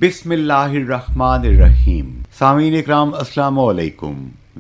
بسم اللہ الرحمن الرحیم. سامعین اکرام السلام علیکم.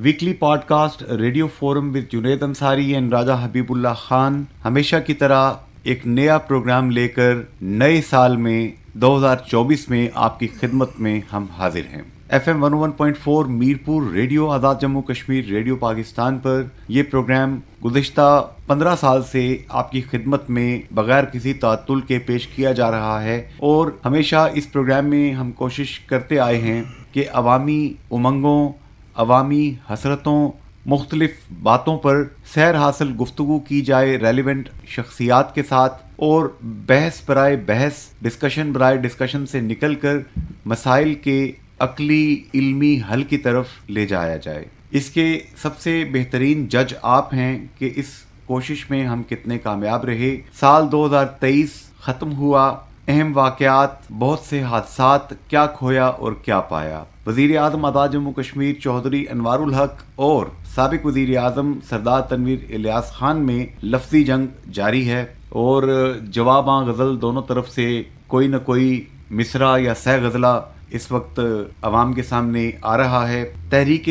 Weekly podcast radio forum with Junaid Ansari and Raja Habib Ullah Khan ہمیشہ کی طرح ایک نیا پروگرام لے کر نئے سال میں 2024 میں آپ کی خدمت میں ہم حاضر ہیں. F M 101.4 Mirpur radio Azad Jammu Kashmir radio Pakistan پر یہ پروگرام گزشتہ 15 سال سے آپ کی خدمت میں بغیر کسی تعطل کے پیش کیا جا رہا ہے، اور ہمیشہ اس پروگرام میں ہم کوشش کرتے آئے ہیں کہ عوامی امنگوں، عوامی حسرتوں، مختلف باتوں پر سیر حاصل گفتگو کی جائے ریلیونٹ شخصیات کے ساتھ، اور بحث برائے بحث، ڈسکشن برائے ڈسکشن سے نکل کر مسائل کے عقلی علمی حل کی طرف لے جایا جائے. اس کے سب سے بہترین جج آپ ہیں کہ اس کوشش میں ہم کتنے کامیاب رہے. سال 2023 ختم ہوا، اہم واقعات، بہت سے حادثات، کیا کھویا اور کیا پایا. وزیر اعظم آزاد جموں کشمیر چودھری انوار الحق اور سابق وزیر اعظم سردار تنویر الیاس خان میں لفظی جنگ جاری ہے، اور جواباں غزل دونوں طرف سے کوئی نہ کوئی مصرع یا سہ غزلہ اس وقت عوام کے سامنے آ رہا ہے. تحریک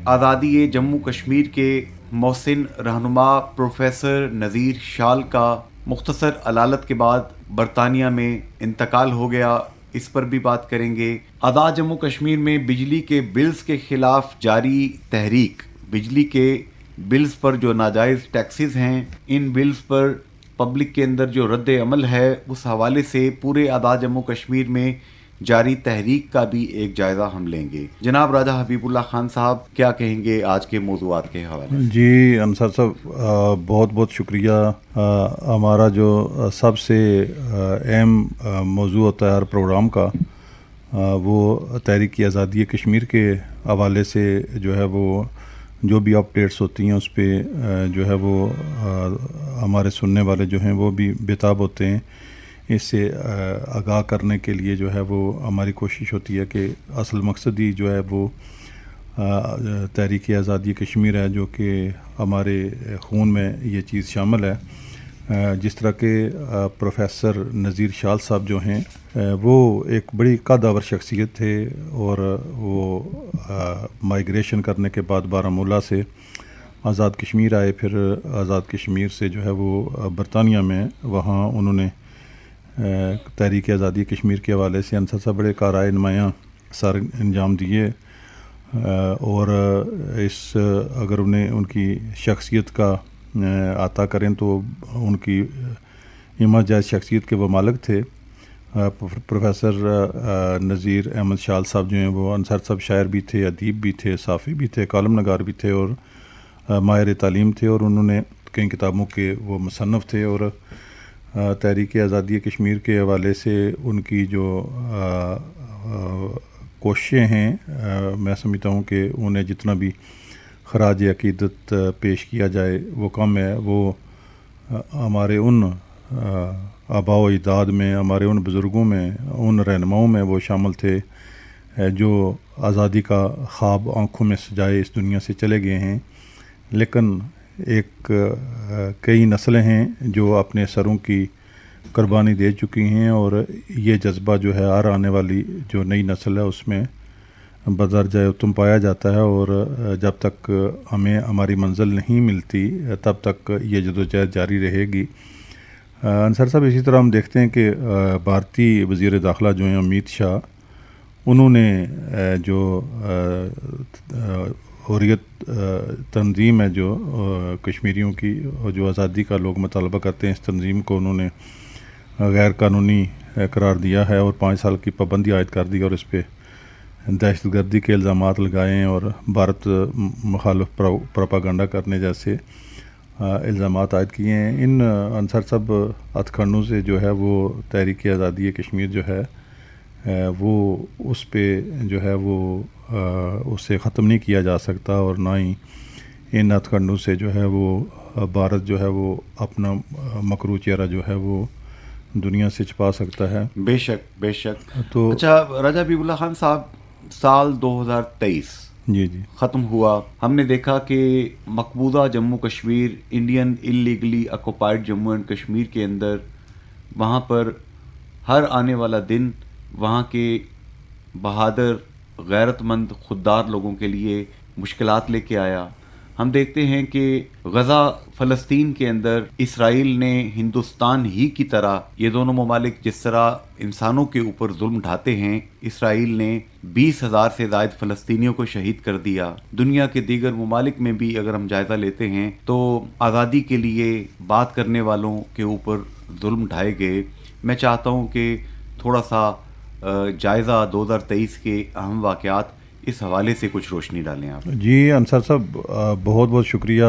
آزادی جموں کشمیر کے محسن رہنما پروفیسر نذیر شال کا مختصر علالت کے بعد برطانیہ میں انتقال ہو گیا. اس پر بھی بات کریں گے. آزاد جموں کشمیر میں بجلی کے بلز کے خلاف جاری تحریک، بجلی کے بلز پر جو ناجائز ٹیکسز ہیں، ان بلز پر پبلک کے اندر جو رد عمل ہے، اس حوالے سے پورے آزاد جموں کشمیر میں جاری تحریک کا بھی ایک جائزہ ہم لیں گے. جناب راجہ حبیب اللہ خان صاحب کیا کہیں گے آج کے موضوعات کے حوالے سے؟ جی انصار صاحب، بہت بہت شکریہ. ہمارا جو سب سے اہم موضوع ہوتا ہے ہر پروگرام کا، وہ تحریک آزادی کشمیر کے حوالے سے جو ہے وہ جو بھی اپڈیٹس ہوتی ہیں اس پہ جو ہے وہ ہمارے سننے والے جو ہیں وہ بھی بےتاب ہوتے ہیں. اس سے آگاہ کرنے کے لیے جو ہے وہ ہماری کوشش ہوتی ہے کہ اصل مقصد ہی جو ہے وہ تحریک آزادی کشمیر ہے، جو کہ ہمارے خون میں یہ چیز شامل ہے. جس طرح کہ پروفیسر نذیر شال صاحب جو ہیں وہ ایک بڑی قدآور شخصیت تھے، اور وہ مائیگریشن کرنے کے بعد بارہمولہ سے آزاد کشمیر آئے، پھر آزاد کشمیر سے جو ہے وہ برطانیہ میں وہاں انہوں نے تحریک آزادی کشمیر کے حوالے سے انصر صاحب بڑے کارآئے نمایاں سر انجام دیے. اور اس اگر انہیں ان کی شخصیت کا عطا کریں تو ان کی اما جائز شخصیت کے وہ مالک تھے. پروفیسر نذیر احمد شال صاحب جو ہیں وہ انصر صاحب شاعر بھی تھے، ادیب بھی تھے، صحافی بھی تھے، کالم نگار بھی تھے، اور ماہر تعلیم تھے، اور انہوں نے کئی کتابوں کے وہ مصنف تھے. اور تحریک آزادی کشمیر کے حوالے سے ان کی جو کوششیں ہیں، میں سمجھتا ہوں کہ انہیں جتنا بھی خراج عقیدت پیش کیا جائے وہ کم ہے. وہ ہمارے ان آباء و اجداد میں، ہمارے ان بزرگوں میں، ان رہنماؤں میں وہ شامل تھے جو آزادی کا خواب آنکھوں میں سجائے اس دنیا سے چلے گئے ہیں. لیکن ایک کئی نسلیں ہیں جو اپنے سروں کی قربانی دے چکی ہیں، اور یہ جذبہ جو ہے ہر آنے والی جو نئی نسل ہے اس میں بدرجہ اتم پایا جاتا ہے. اور جب تک ہمیں ہماری منزل نہیں ملتی تب تک یہ جدوجہد جاری رہے گی. انصر صاحب، اسی طرح ہم دیکھتے ہیں کہ بھارتی وزیر داخلہ جو ہیں امیت شاہ، انہوں نے جو حریت تنظیم ہے جو کشمیریوں کی، جو آزادی کا لوگ مطالبہ کرتے ہیں، اس تنظیم کو انہوں نے غیر قانونی قرار دیا ہے اور 5 سال کی پابندی عائد کر دی، اور اس پہ دہشت گردی کے الزامات لگائے ہیں اور بھارت مخالف پروپاگنڈا کرنے جیسے الزامات عائد کیے ہیں. ان انصر صاحب ہتھ کنڈوں سے جو ہے وہ تحریک آزادی کشمیر جو ہے وہ اس پہ جو ہے وہ اسے ختم نہیں کیا جا سکتا، اور نہ ہی ان ہتھ کنڈوں سے جو ہے وہ بھارت جو ہے وہ اپنا مکروہ چہرہ جو ہے وہ دنیا سے چھپا سکتا ہے. بے شک بے شک. تو اچھا راجہ حبیب اللہ خان صاحب، سال 2023 جی ختم ہوا. ہم نے دیکھا کہ مقبوضہ Jammu Kashmir, Indian illegally occupied Jammu and Kashmir کے اندر، وہاں پر ہر آنے والا دن وہاں کے بہادر غیرت مند خوددار لوگوں کے لیے مشکلات لے کے آیا. ہم دیکھتے ہیں کہ غزہ فلسطین کے اندر اسرائیل نے ہندوستان ہی کی طرح، یہ دونوں ممالک جس طرح انسانوں کے اوپر ظلم ڈھاتے ہیں، اسرائیل نے 20,000 سے زائد فلسطینیوں کو شہید کر دیا. دنیا کے دیگر ممالک میں بھی اگر ہم جائزہ لیتے ہیں تو آزادی کے لیے بات کرنے والوں کے اوپر ظلم ڈھائے گئے. میں چاہتا ہوں کہ تھوڑا سا جائزہ 2023 کے اہم واقعات اس حوالے سے کچھ روشنی ڈالیں آپ. جی انصر صاحب، بہت بہت شکریہ.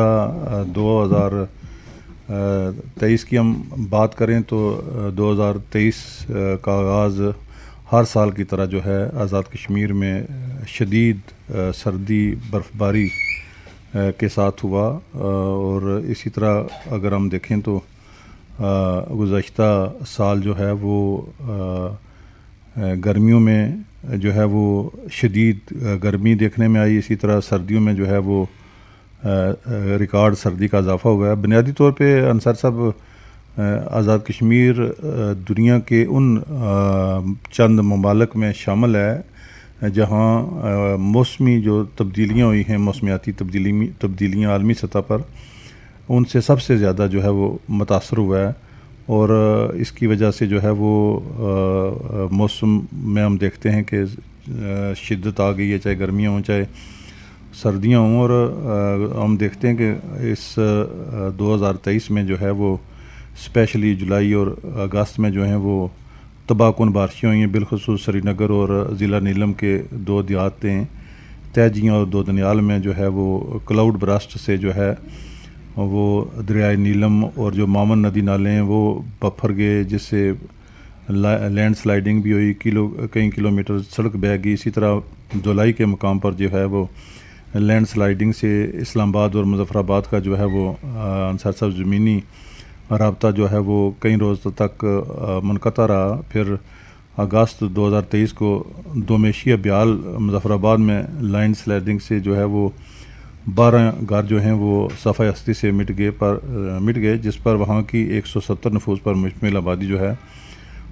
2023 کی ہم بات کریں تو 2023 کا آغاز ہر سال کی طرح جو ہے آزاد کشمیر میں شدید سردی برف باری کے ساتھ ہوا، اور اسی طرح اگر ہم دیکھیں تو گزشتہ سال جو ہے وہ گرمیوں میں جو ہے وہ شدید گرمی دیکھنے میں آئی. اسی طرح سردیوں میں جو ہے وہ ریکارڈ سردی کا اضافہ ہوا ہے. بنیادی طور پہ انصر صاحب آزاد کشمیر دنیا کے ان چند ممالک میں شامل ہے جہاں موسمی جو تبدیلیاں ہوئی ہیں، موسمیاتی تبدیلیاں عالمی سطح پر، ان سے سب سے زیادہ جو ہے وہ متاثر ہوا ہے. اور اس کی وجہ سے جو ہے وہ موسم میں ہم دیکھتے ہیں کہ شدت آ گئی ہے، چاہے گرمیاں ہوں چاہے سردیاں ہوں. اور ہم دیکھتے ہیں کہ اس 2023 میں جو ہے وہ اسپیشلی جولائی اور اگست میں جو ہیں وہ تباہ کن بارشیں ہوئی ہیں، بالخصوص سری نگر اور ضلع نیلم کے 2 دیہاتیں تیجیاں اور 2 دنیال میں جو ہے وہ کلاؤڈ برسٹ سے جو ہے وہ دریائے نیلم اور جو مامن ندی نالے ہیں وہ بفر گئے، جس سے لینڈ سلائیڈنگ بھی ہوئی، کئی کلومیٹر سڑک بہہ گئی. اسی طرح دولائی کے مقام پر جو ہے وہ لینڈ سلائیڈنگ سے اسلام آباد اور مظفر آباد کا جو ہے وہ انصر صاحب زمینی رابطہ جو ہے وہ کئی روز تک منقطع رہا. پھر اگست 2023 کو دومیشی بیال مظفر آباد میں لینڈ سلائیڈنگ سے جو ہے وہ 12 گھر جو ہیں وہ صفحہ ہستی سے مٹ گئے، جس پر وہاں کی 170 نفوس پر مشتمل آبادی جو ہے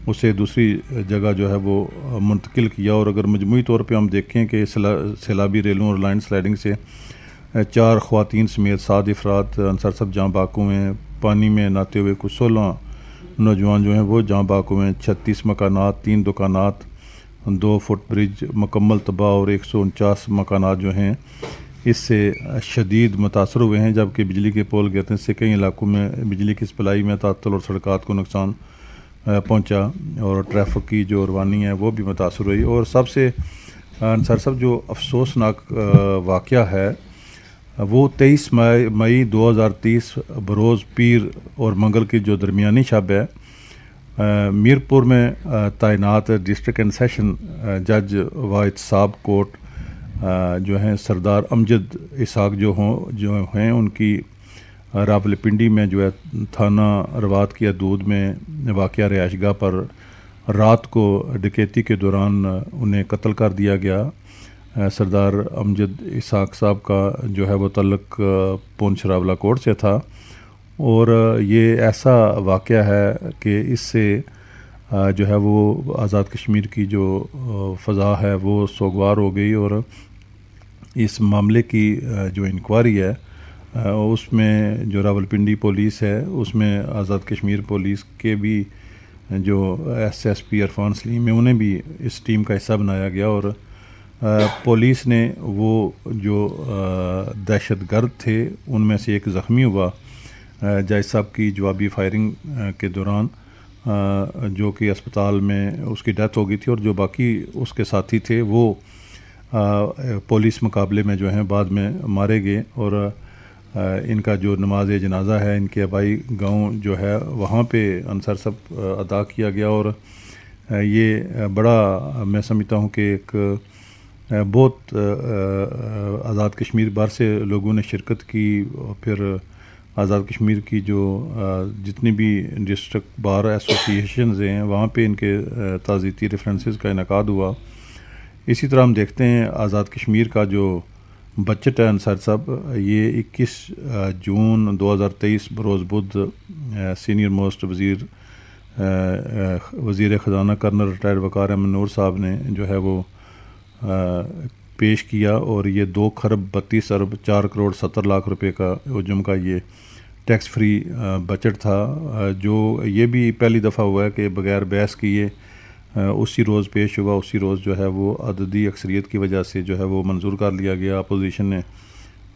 اسے دوسری جگہ جو ہے وہ منتقل کیا. اور اگر مجموعی طور پہ ہم دیکھیں کہ سیلابی ریلوں اور لینڈ سلائیڈنگ سے 4 خواتین سمیت 7 افراد انصر صاحب جاں بحق ہوئے ہیں. پانی میں نہاتے ہوئے کچھ 16 نوجوان جو ہیں وہ جاں بحق ہوئے ہیں. 36 مکانات، 3 دکانات، 2 فٹ برج مکمل تباہ اور 149 مکانات جو ہیں اس سے شدید متاثر ہوئے ہیں، جبکہ بجلی کے پول گرنے سے کئی علاقوں میں بجلی کی سپلائی میں تعطل اور سڑکات کو نقصان پہنچا، اور ٹریفک کی جو روانی ہے وہ بھی متاثر ہوئی. اور سب سے انصر صاحب جو افسوسناک واقعہ ہے وہ 23 مئی 2023 بروز پیر اور منگل کی جو درمیانی شب ہے، میرپور میں تعینات ڈسٹرکٹ اینڈ سیشن جج و احتساب کورٹ جو ہیں سردار امجد اسحاق جو ہیں ان کی راولپنڈی میں جو ہے تھانہ روات کی حدود میں واقع رہائش گاہ پر رات کو ڈکیتی کے دوران انہیں قتل کر دیا گیا. سردار امجد اسحاق صاحب کا جو ہے وہ تعلق پونچھ راولہ کوٹ سے تھا، اور یہ ایسا واقعہ ہے کہ اس سے جو ہے وہ آزاد کشمیر کی جو فضا ہے وہ سوگوار ہو گئی. اور اس معاملے کی جو انکوائری ہے اس میں جو راولپنڈی پولیس ہے، اس میں آزاد کشمیر پولیس کے بھی جو ایس پی عرفان سلیم ہے انہیں بھی اس ٹیم کا حصہ بنایا گیا. اور پولیس نے وہ جو دہشت گرد تھے ان میں سے ایک زخمی ہوا جج صاحب کی جوابی فائرنگ کے دوران، جو کہ اسپتال میں اس کی ڈیتھ ہو گئی تھی، اور جو باقی اس کے ساتھی تھے وہ پولیس مقابلے میں جو ہیں بعد میں مارے گئے. اور ان کا جو نماز جنازہ ہے ان کے آبائی گاؤں جو ہے وہاں پہ انصر صاحب ادا کیا گیا. اور یہ بڑا میں سمجھتا ہوں کہ ایک بہت آزاد کشمیر بھر سے لوگوں نے شرکت کی. اور پھر آزاد کشمیر کی جو جتنی بھی ڈسٹرکٹ بار ایسوسیشنز ہیں وہاں پہ ان کے تعزیتی ریفرنسز کا انعقاد ہوا. اسی طرح ہم دیکھتے ہیں آزاد کشمیر کا جو بجٹ ہے انصر صاحب، یہ 21 جون 2023 بروز بدھ سینئر موسٹ وزیر خزانہ کرنل ریٹائرڈ وقار احمد نور صاحب نے جو ہے وہ پیش کیا، اور یہ 2,32,4,70,00,000 روپے کا حجم کا یہ ٹیکس فری بجٹ تھا، جو یہ بھی پہلی دفعہ ہوا ہے کہ بغیر بحث کیے اسی روز پیش ہوا، اسی روز جو ہے وہ عددی اکثریت کی وجہ سے جو ہے وہ منظور کر لیا گیا، اپوزیشن نے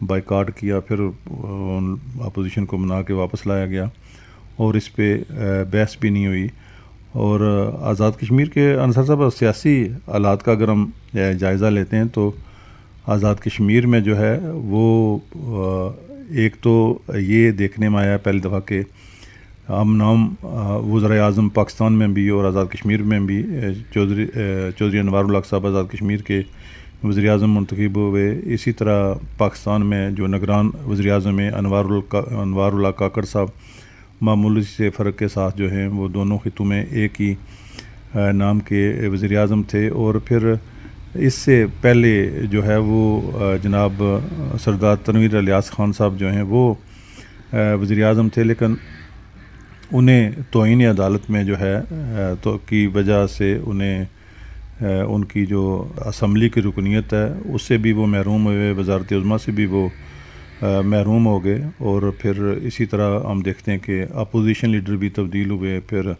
بائیکاٹ کیا، پھر اپوزیشن کو منا کے واپس لایا گیا اور اس پہ بحث بھی نہیں ہوئی۔ اور آزاد کشمیر کے انصر صاحب سیاسی حالات کا اگر ہم جائزہ لیتے ہیں تو آزاد کشمیر میں جو ہے وہ ایک تو یہ دیکھنے میں آیا پہلی دفعہ کہ ہم نام وزرائے اعظم پاکستان میں بھی اور آزاد کشمیر میں بھی چودھری انوار الحق صاحب آزاد کشمیر کے وزیر اعظم منتخب ہوئے۔ اسی طرح پاکستان میں جو نگران وزیر اعظم ہیں انوار الحق کاکڑ صاحب معمولی سے فرق کے ساتھ جو ہیں وہ دونوں خطوں میں ایک ہی نام کے وزیر اعظم تھے۔ اور پھر اس سے پہلے جو ہے وہ جناب سردار تنویر الیاس خان صاحب جو ہیں وہ وزیر اعظم تھے، لیکن انہیں توہین عدالت میں جو ہے تو کی وجہ سے انہیں ان کی جو اسمبلی کی رکنیت ہے اس سے بھی وہ محروم ہوئے، وزارت عظمیٰ سے بھی وہ محروم ہو گئے۔ اور پھر اسی طرح ہم دیکھتے ہیں کہ اپوزیشن لیڈر بھی تبدیل ہوئے، پھر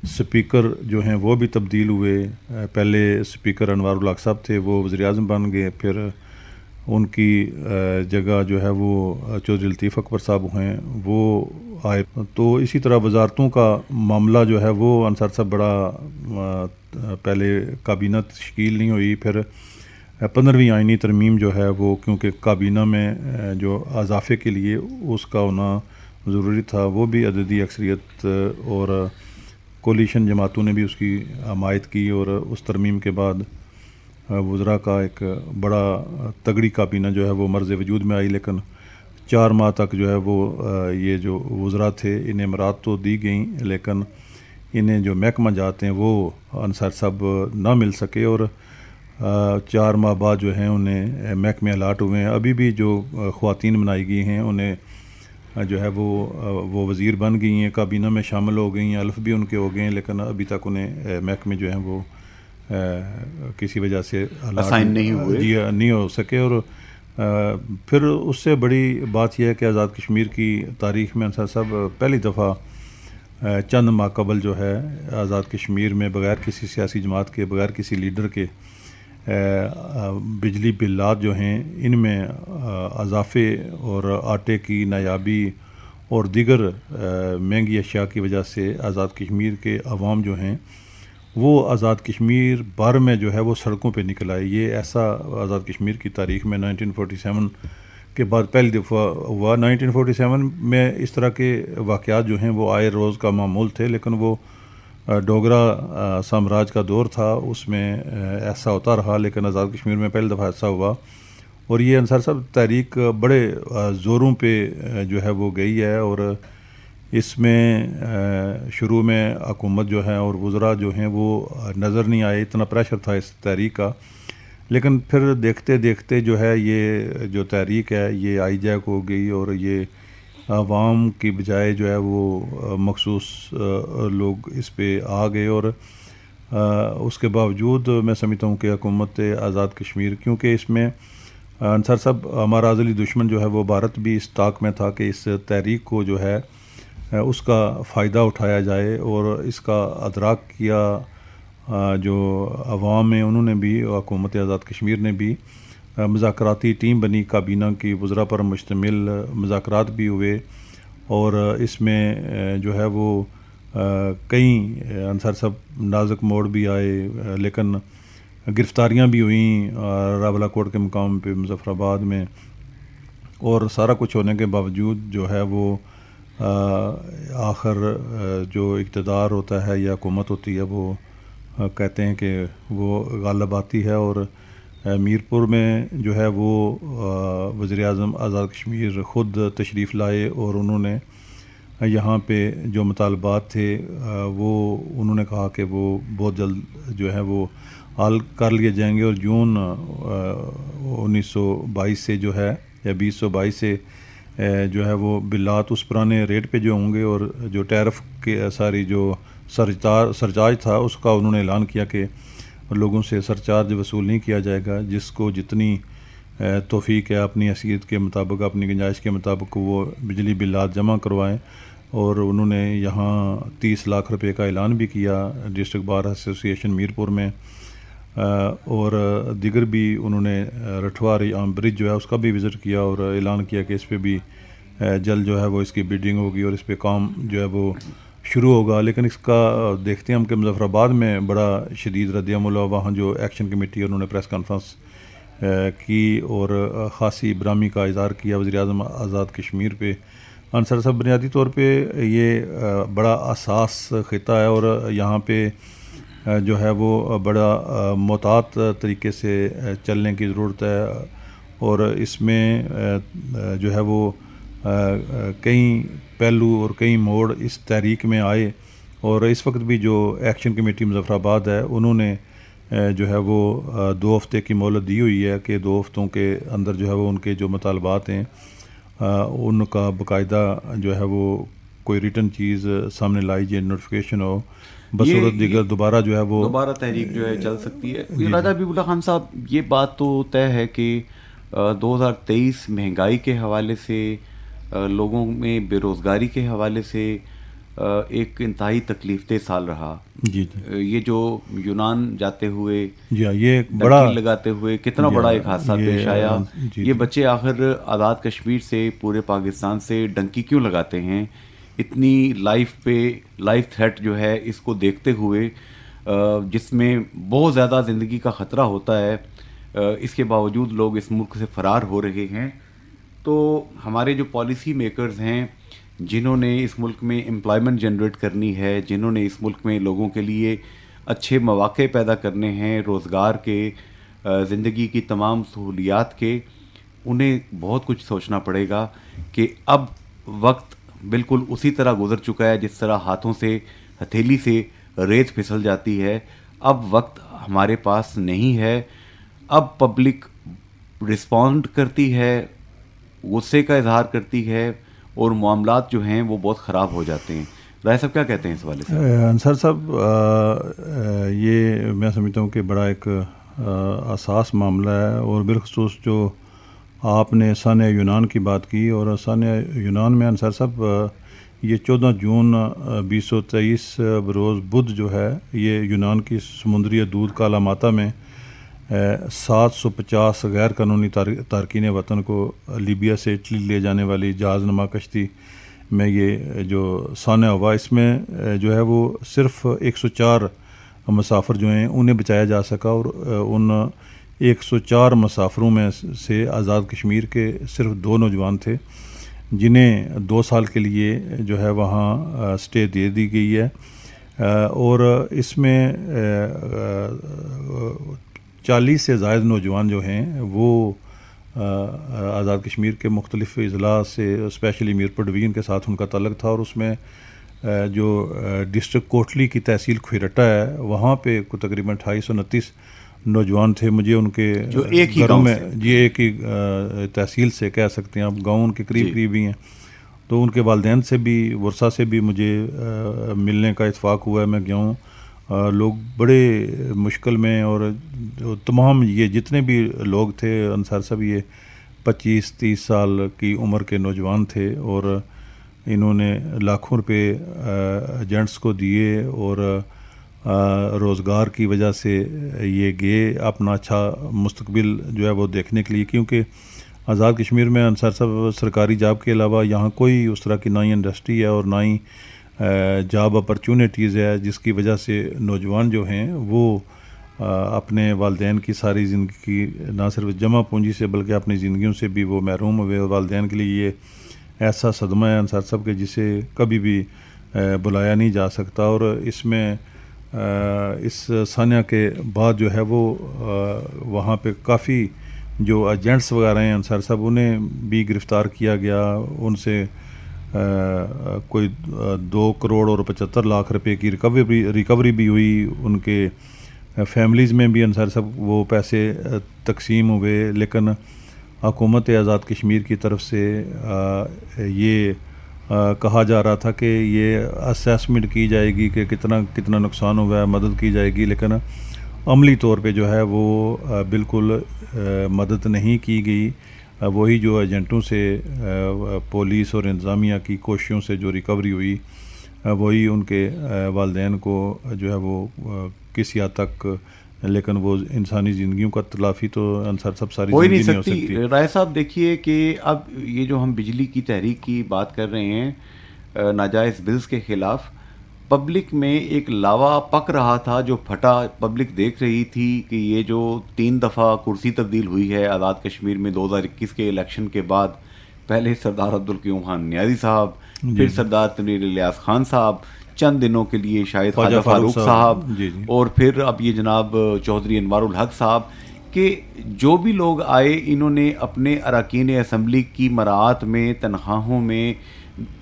سپیکر جو ہیں وہ بھی تبدیل ہوئے، پہلے سپیکر انوار الحق صاحب تھے وہ وزیر اعظم بن گئے، پھر ان کی جگہ جو ہے وہ چودھری لطیف اکبر صاحب ہیں وہ آئے۔ تو اسی طرح وزارتوں کا معاملہ جو ہے وہ انصر صاحب بڑا پہلے کابینہ تشکیل نہیں ہوئی، پھر 15ویں آئینی ترمیم جو ہے وہ کیونکہ کابینہ میں جو اضافے کے لیے اس کا ہونا ضروری تھا، وہ بھی عددی اکثریت اور کولیشن جماعتوں نے بھی اس کی حمایت کی، اور اس ترمیم کے بعد وزراء کا ایک بڑا تگڑی کابینہ جو ہے وہ مرز وجود میں آئی۔ لیکن 4 ماہ تک جو ہے وہ یہ جو وزراء تھے انہیں امرات تو دی گئیں، لیکن انہیں جو محکمہ جاتے ہیں وہ انصر صاحب نہ مل سکے، اور 4 ماہ بعد جو ہیں انہیں محکمے الاٹ ہوئے ہیں۔ ابھی بھی جو خواتین بنائی گئی ہیں انہیں جو ہے وہ وزیر بن گئی ہیں، کابینہ میں شامل ہو گئی ہیں، الف بھی ان کے ہو گئے ہیں، لیکن ابھی تک انہیں محکمے جو ہیں وہ کسی وجہ سے اسائن نہیں ہوئے، جی نہیں ہو سکے۔ اور پھر اس سے بڑی بات یہ ہے کہ آزاد کشمیر کی تاریخ میں انصر صاحب پہلی دفعہ چند ماہ قبل جو ہے آزاد کشمیر میں بغیر کسی سیاسی جماعت کے، بغیر کسی لیڈر کے بجلی بلات جو ہیں ان میں اضافے اور آٹے کی نایابی اور دیگر مہنگی اشیاء کی وجہ سے آزاد کشمیر کے عوام جو ہیں وہ آزاد کشمیر بھر میں جو ہے وہ سڑکوں پہ نکل آئے۔ یہ ایسا آزاد کشمیر کی تاریخ میں 1947 کے بعد پہلی دفعہ ہوا۔ 1947 میں اس طرح کے واقعات جو ہیں وہ آئے روز کا معمول تھے، لیکن وہ ڈوگرا سامراج کا دور تھا، اس میں ایسا ہوتا رہا، لیکن آزاد کشمیر میں پہلی دفعہ ایسا ہوا۔ اور یہ انصر صاحب تحریک بڑے زوروں پہ جو ہے وہ گئی ہے، اور اس میں شروع میں حکومت جو ہے اور وزراء جو ہیں وہ نظر نہیں آئے، اتنا پریشر تھا اس تحریک کا، لیکن پھر دیکھتے دیکھتے جو ہے یہ جو تحریک ہے یہ آئی جیک ہو گئی، اور یہ عوام کی بجائے جو ہے وہ مخصوص لوگ اس پہ آ گئے۔ اور اس کے باوجود میں سمجھتا ہوں کہ حکومت آزاد کشمیر، کیونکہ اس میں انصر صاحب ہمارا ازلی دشمن جو ہے وہ بھارت بھی اس طاق میں تھا کہ اس تحریک کو جو ہے اس کا فائدہ اٹھایا جائے، اور اس کا ادراک کیا جو عوام ہیں انہوں نے بھی، حکومت آزاد کشمیر نے بھی، مذاکراتی ٹیم بنی کابینہ کی وزراء پر مشتمل، مذاکرات بھی ہوئے، اور اس میں جو ہے وہ کئی انصر صاحب نازک موڑ بھی آئے، لیکن گرفتاریاں بھی ہوئیں راولا کوٹ کے مقام پہ مظفر آباد میں، اور سارا کچھ ہونے کے باوجود جو ہے وہ آخر جو اقتدار ہوتا ہے یا حکومت ہوتی ہے وہ کہتے ہیں کہ وہ غالب آتی ہے، اور میرپور میں جو ہے وہ وزیر اعظم آزاد کشمیر خود تشریف لائے، اور انہوں نے یہاں پہ جو مطالبات تھے وہ انہوں نے کہا کہ وہ بہت جلد جو ہے وہ حل کر لیے جائیں گے، اور جون 1922 سے جو ہے یا 2022 سے جو ہے وہ بلات اس پرانے ریٹ پہ جو ہوں گے، اور جو ٹیرف کے ساری جو سرچارج تھا اس کا انہوں نے اعلان کیا کہ لوگوں سے سرچارج وصول نہیں کیا جائے گا. جس کو جتنی توفیق ہے اپنی حیثیت کے مطابق, اپنی گنجائش کے مطابق وہ بجلی بلات جمع کروائیں. اور انہوں نے یہاں 30 لاکھ روپے کا اعلان بھی کیا ڈسٹرکٹ بار ایسوسی ایشن میرپور میں, اور دیگر بھی انہوں نے رٹھوار برج جو ہے اس کا بھی وزٹ کیا اور اعلان کیا کہ اس پہ بھی جلد جو ہے وہ اس کی بلڈنگ ہوگی اور اس پہ کام جو ہے وہ شروع ہوگا. لیکن اس کا دیکھتے ہیں ہم کہ مظفر آباد میں بڑا شدید رد عمل ہوا. وہاں جو ایکشن کمیٹی انہوں نے پریس کانفرنس کی اور خاصی برامی کا اظہار کیا وزیر اعظم آزاد کشمیر پہ. انصر صاحب, بنیادی طور پہ یہ بڑا حساس خطہ ہے اور یہاں پہ جو ہے وہ بڑا محتاط طریقے سے چلنے کی ضرورت ہے, اور اس میں جو ہے وہ کئی پہلو اور کئی موڑ اس تحریک میں آئے. اور اس وقت بھی جو ایکشن کمیٹی مظفر آباد ہے انہوں نے جو ہے وہ 2 ہفتے کی مہلت دی ہوئی ہے کہ 2 ہفتوں کے اندر جو ہے وہ ان کے جو مطالبات ہیں ان کا باقاعدہ جو ہے وہ کوئی ریٹن چیز سامنے لائی جائے, نوٹیفیکیشن ہو بصورت دیگر دوبارہ جو ہے وہ دوبارہ تحریک جو ہے چل سکتی ہے. راجہ حبیب اللہ خان صاحب, یہ بات تو طے ہے کہ 2023 مہنگائی کے حوالے سے, لوگوں میں بے روزگاری کے حوالے سے ایک انتہائی تکلیف دہ سال رہا. جی یہ جو یونان جاتے ہوئے یہ بڑا لگاتے ہوئے کتنا بڑا ایک حادثہ پیش آیا. یہ بچے آخر آزاد کشمیر سے پورے پاکستان سے ڈنکی کیوں لگاتے ہیں؟ اتنی لائف تھریٹ جو ہے اس کو دیکھتے ہوئے, جس میں بہت زیادہ زندگی کا خطرہ ہوتا ہے, اس کے باوجود لوگ اس ملک سے فرار ہو رہے ہیں. تو ہمارے جو پالیسی میکرز ہیں جنہوں نے اس ملک میں امپلائمنٹ جنریٹ کرنی ہے, جنہوں نے اس ملک میں لوگوں کے لیے اچھے مواقع پیدا کرنے ہیں, روزگار کے, زندگی کی تمام سہولیات کے, انہیں بہت کچھ سوچنا پڑے گا کہ اب وقت بالکل اسی طرح گزر چکا ہے جس طرح ہاتھوں سے ہتھیلی سے ریت پھسل جاتی ہے. اب وقت ہمارے پاس نہیں ہے. اب پبلک رسپونڈ کرتی ہے, غصے کا اظہار کرتی ہے, اور معاملات جو ہیں وہ بہت خراب ہو جاتے ہیں. رائے صاحب کیا کہتے ہیں اس والے سے؟ انصر صاحب, یہ میں سمجھتا ہوں کہ بڑا ایک حساس معاملہ ہے, اور بالخصوص جو آپ نے سانحہ یونان کی بات کی, اور سانحہ یونان میں انصر صاحب یہ 14 جون 2023 بروز بدھ جو ہے, یہ یونان کی سمندری حدود کالا ماتا میں 750 غیر قانونی تارکین وطن کو لیبیا سے اٹلی لے جانے والی جہاز نما کشتی میں یہ جو سانحہ ہوا, اس میں جو ہے وہ صرف 104 مسافر جو ہیں انہیں بچایا جا سکا, اور ان 104 مسافروں میں سے آزاد کشمیر کے صرف 2 نوجوان تھے جنہیں 2 سال کے لیے جو ہے وہاں سٹے دے دی گئی ہے. اور اس میں 40 سے زائد نوجوان جو ہیں وہ آزاد کشمیر کے مختلف اضلاع سے, اسپیشلی میرپور ڈویژن کے ساتھ ان کا تعلق تھا, اور اس میں جو ڈسٹرکٹ کوٹلی کی تحصیل کھوئیرٹا ہے وہاں پہ تقریباً 2829 نوجوان تھے. مجھے ان کے جو ایک ہی گھروں میں ایک ہی تحصیل سے کہہ سکتے ہیں آپ, گاؤں ان کے قریب ہی ہیں, تو ان کے والدین سے بھی ورثہ سے بھی مجھے ملنے کا اتفاق ہوا ہے. میں گیا ہوں, لوگ بڑے مشکل میں, اور تمام یہ جتنے بھی لوگ تھے انصار صاحب یہ 25-30 سال کی عمر کے نوجوان تھے, اور انہوں نے لاکھوں روپے ایجنٹس کو دیے, اور روزگار کی وجہ سے یہ گئے اپنا اچھا مستقبل جو ہے وہ دیکھنے کے لیے, کیونکہ آزاد کشمیر میں انصار صاحب سرکاری جاب کے علاوہ یہاں کوئی اس طرح کی نہ ہی انڈسٹری ہے اور نہ ہی جاب اپرچونیٹیز ہے, جس کی وجہ سے نوجوان جو ہیں وہ اپنے والدین کی ساری زندگی نہ صرف جمع پونجی سے بلکہ اپنی زندگیوں سے بھی وہ محروم ہوئے. والدین کے لیے یہ ایسا صدمہ ہے انصار صاحب کہ جسے کبھی بھی بلایا نہیں جا سکتا. اور اس میں اس سانحہ کے بعد جو ہے وہ وہاں پہ کافی جو ایجنٹس وغیرہ ہیں انصار صاحب انہیں بھی گرفتار کیا گیا, ان سے کوئی 2 کروڑ اور 75 لاکھ روپے کی ریکوری بھی ہوئی. ان کے فیملیز میں بھی انصار صاحب وہ پیسے تقسیم ہوئے, لیکن حکومت آزاد کشمیر کی طرف سے یہ کہا جا رہا تھا کہ یہ اسیسمنٹ کی جائے گی کہ کتنا نقصان ہوا ہے, مدد کی جائے گی, لیکن عملی طور پہ جو ہے وہ بالکل مدد نہیں کی گئی. وہی جو ایجنٹوں سے پولیس اور انتظامیہ کی کوششوں سے جو ریکوری ہوئی وہی ان کے والدین کو جو ہے وہ کسی حد تک, لیکن وہ انسانی زندگیوں کا تلافی تو انصر سب ساری ہو ہی نہیں زندگی نہیں ہو سکتی. سکتی. رائے صاحب دیکھیے کہ اب یہ جو ہم بجلی کی تحریک کی بات کر رہے ہیں ناجائز بلز کے خلاف, پبلک میں ایک لاوا پک رہا تھا جو پھٹا. پبلک دیکھ رہی تھی کہ یہ جو 3 دفعہ کرسی تبدیل ہوئی ہے آزاد کشمیر میں 2021 کے الیکشن کے بعد, پہلے سردار عبدالقیوم خان نیازی صاحب, پھر سردار تنویر الیاس خان صاحب, چند دنوں کے لیے شاہد خواجہ فاروق صاحب, اور پھر اب یہ جناب چودھری انوار الحق صاحب, کہ جو بھی لوگ آئے انہوں نے اپنے اراکین اسمبلی کی مراعات میں, تنخواہوں میں,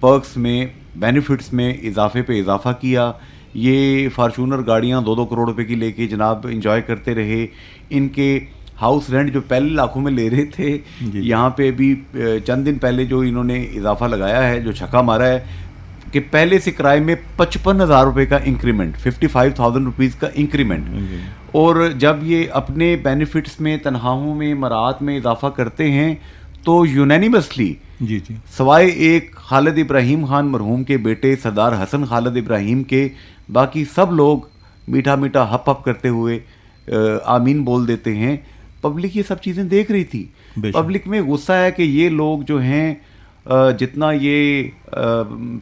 پرکس میں, بینیفٹس میں اضافے پہ اضافہ کیا. یہ فارچونر گاڑیاں 2-2 کروڑ روپے کی لے کے جناب انجوائے کرتے رہے. ان کے ہاؤس رینٹ جو پہلے لاکھوں میں لے رہے تھے, یہاں پہ بھی چند دن پہلے جو انہوں نے اضافہ لگایا ہے, جو چھکا مارا ہے کہ پہلے سے کرائے میں 55,000 روپے کا انکریمنٹ, 55,000 روپیز کا انکریمنٹ. اور جب یہ اپنے بینیفٹس میں, تنخواہوں میں, مراعات میں اضافہ کرتے ہیں تو یونینیمسلی سوائے ایک خالد ابراہیم خان مرحوم کے بیٹے سردار حسن خالد ابراہیم کے, باقی سب لوگ میٹھا میٹھا ہپ ہپ کرتے ہوئے آمین بول دیتے ہیں. پبلک یہ سب چیزیں دیکھ رہی تھی. پبلک میں غصہ ہے کہ یہ لوگ جو ہیں, جتنا یہ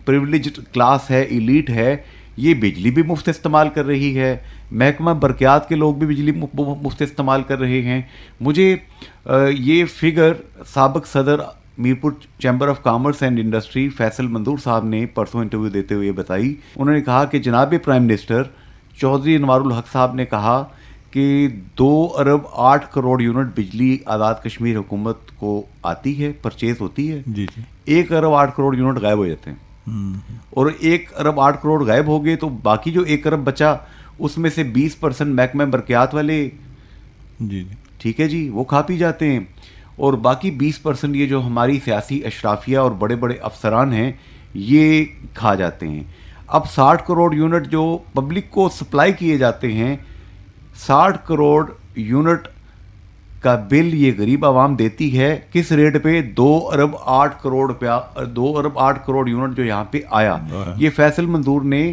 پریولیجڈ کلاس ہے, ایلیٹ ہے, یہ بجلی بھی مفت استعمال کر رہی ہے, محکمہ برقیات کے لوگ بھی بجلی مفت استعمال کر رہے ہیں. مجھے یہ فگر سابق صدر Mirpur chamber of commerce and industry Faisal Manzoor Sahab نے پرسوں انٹرویو دیتے ہوئے بتائی. انہوں نے کہا کہ جناب پرائم منسٹر چودھری انوار الحق صاحب نے کہا کہ 2 ارب 8 کروڑ یونٹ بجلی آزاد کشمیر حکومت کو آتی ہے, پرچیز ہوتی ہے. 1 ارب 8 کروڑ یونٹ غائب ہو جاتے ہیں, اور 1 ارب 8 کروڑ غائب ہو گئے تو باقی جو 1 ارب بچا اس میں سے 20% محکمہ برقیات والے, ٹھیک ہے جی, وہ کھا پی جاتے ہیں, اور باقی 20% یہ جو ہماری سیاسی اشرافیہ اور بڑے بڑے افسران ہیں یہ کھا جاتے ہیں. اب 60 کروڑ یونٹ جو پبلک کو سپلائی کیے جاتے ہیں, 60 کروڑ یونٹ کا بل یہ غریب عوام دیتی ہے کس ریٹ پہ؟ 2 ارب 8 کروڑ روپیہ, 2 ارب 8 کروڑ یونٹ جو یہاں پہ آیا. یہ فیصل منظور نے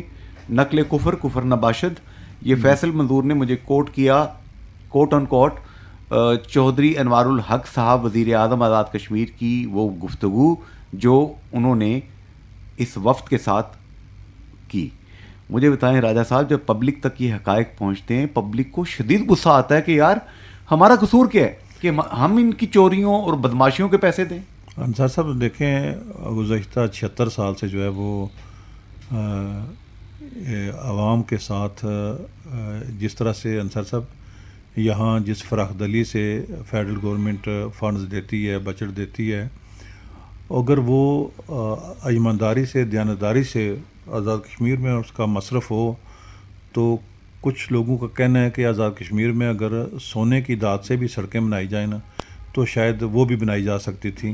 نقل کفر نباشد, یہ فیصل منظور نے مجھے کوٹ کیا, کوٹ آن کوٹ, چودھری انوار الحق صاحب وزیر اعظم آزاد کشمیر کی وہ گفتگو جو انہوں نے اس وفد کے ساتھ کی. مجھے بتائیں راجہ صاحب, جب پبلک تک یہ حقائق پہنچتے ہیں, پبلک کو شدید غصہ آتا ہے کہ یار ہمارا قصور کیا ہے کہ ہم ان کی چوریوں اور بدماشیوں کے پیسے دیں. انصار صاحب دیکھیں, گزشتہ 76 سال سے جو ہے وہ عوام کے ساتھ جس طرح سے انصار صاحب یہاں جس فراخ دلی سے فیڈرل گورنمنٹ فنڈز دیتی ہے, بجٹ دیتی ہے, اگر وہ ایمانداری سے, دیانتداری سے آزاد کشمیر میں اس کا مصرف ہو, تو کچھ لوگوں کا کہنا ہے کہ آزاد کشمیر میں اگر سونے کی دھات سے بھی سڑکیں بنائی جائیں نا تو شاید وہ بھی بنائی جا سکتی تھیں.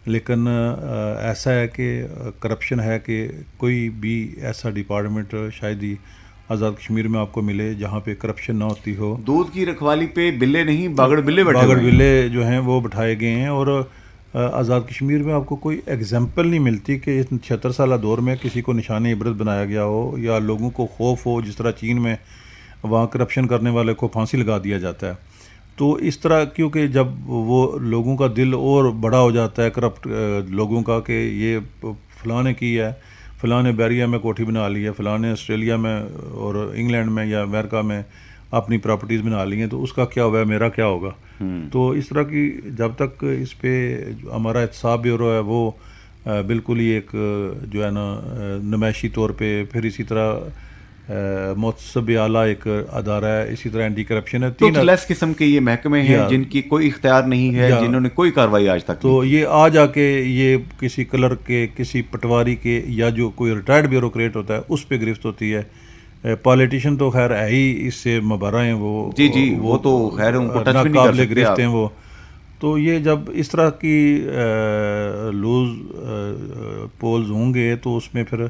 لیکن ایسا ہے کہ کرپشن ہے کہ کوئی بھی ایسا ڈپارٹمنٹ شاید ہی آزاد کشمیر میں آپ کو ملے جہاں پہ کرپشن نہ ہوتی ہو. دودھ کی رکھوالی پہ بلے نہیں, باگڑ بلے جو ہیں وہ بٹھائے گئے ہیں, اور آزاد کشمیر میں آپ کو کوئی ایگزامپل نہیں ملتی کہ اس 76 سالہ دور میں کسی کو نشان عبرت بنایا گیا ہو یا لوگوں کو خوف ہو, جس طرح چین میں وہاں کرپشن کرنے والے کو پھانسی لگا دیا جاتا ہے. تو اس طرح کیونکہ جب وہ لوگوں کا دل اور بڑا ہو جاتا ہے کرپٹ لوگوں کا کہ یہ فلاں نے کی ہے, فلاں نے بیریا میں کوٹھی بنا لی ہے, فلاں نے آسٹریلیا میں اور انگلینڈ میں یا امریکہ میں اپنی پراپرٹیز بنا لی ہیں, تو اس کا کیا ہوا ہے, میرا کیا ہوگا. تو اس طرح کی جب تک اس پہ ہمارا احتساب بیورو ہے وہ بالکل ہی ایک جو ہے نا نمائشی طور پہ, پھر اسی طرح متصب اعلیٰ ایک ادارہ ہے, اسی طرح اینٹی کرپشن ہے, 3 لیس قسم کے یہ محکمے ہیں جن کی کوئی اختیار نہیں ہے, جنہوں نے کوئی کارروائی آج تک. تو یہ آ جا کے یہ کسی کلرک کے, کسی پٹواری کے یا جو کوئی ریٹائرڈ بیوروکریٹ ہوتا ہے اس پہ گرفت ہوتی ہے. پالیٹیشین تو خیر ہے ہی اس سے مبرہ ہیں, وہ جی وہ تو خیر ان کو ٹچ بھی نہیں کر ناقابل سکتے گرفت ہیں وہ. تو یہ جب اس طرح کی لوز پولز ہوں گے تو اس میں پھر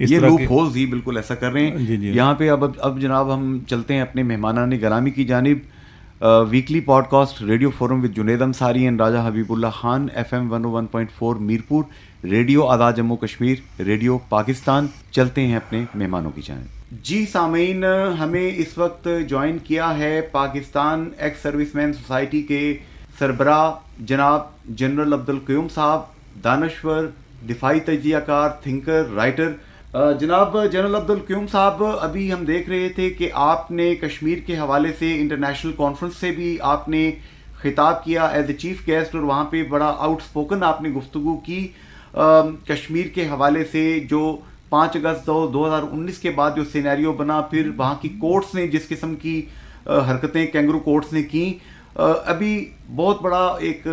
اس یہ طرح لوپ کے ہولز ہی بالکل ایسا کر رہے ہیں. جی جی یہاں پہ اب جناب ہم چلتے ہیں اپنے مہمانان گرامی کی جانب. Weekly podcast radio forum with Junaid Ansari and Raja Habib Ullah Khan, FM 101.4 Mirpur, radio Azad Jammu Kashmir, radio Pakistan. چلتے ہیں اپنے مہمانوں کی جانب. جی سامعین, ہمیں اس وقت جوائن کیا ہے پاکستان ایکس سروس مین سوسائٹی کے سربراہ جناب جنرل عبدالقیوم صاحب, دانشور, دفاعی تجزیہ کار, تھنکر, رائٹر. جناب جنرل عبدالقیوم صاحب, ابھی ہم دیکھ رہے تھے کہ آپ نے کشمیر کے حوالے سے انٹرنیشنل کانفرنس سے بھی آپ نے خطاب کیا ایز اے چیف گیسٹ, اور وہاں پہ بڑا آؤٹ اسپوکن آپ نے گفتگو کی کشمیر کے حوالے سے. جو 5 اگست 2019 کے بعد جو سینیریو بنا, پھر وہاں کی کورٹس نے جس قسم کی حرکتیں کینگرو کورٹس نے کی, ابھی بہت بڑا ایک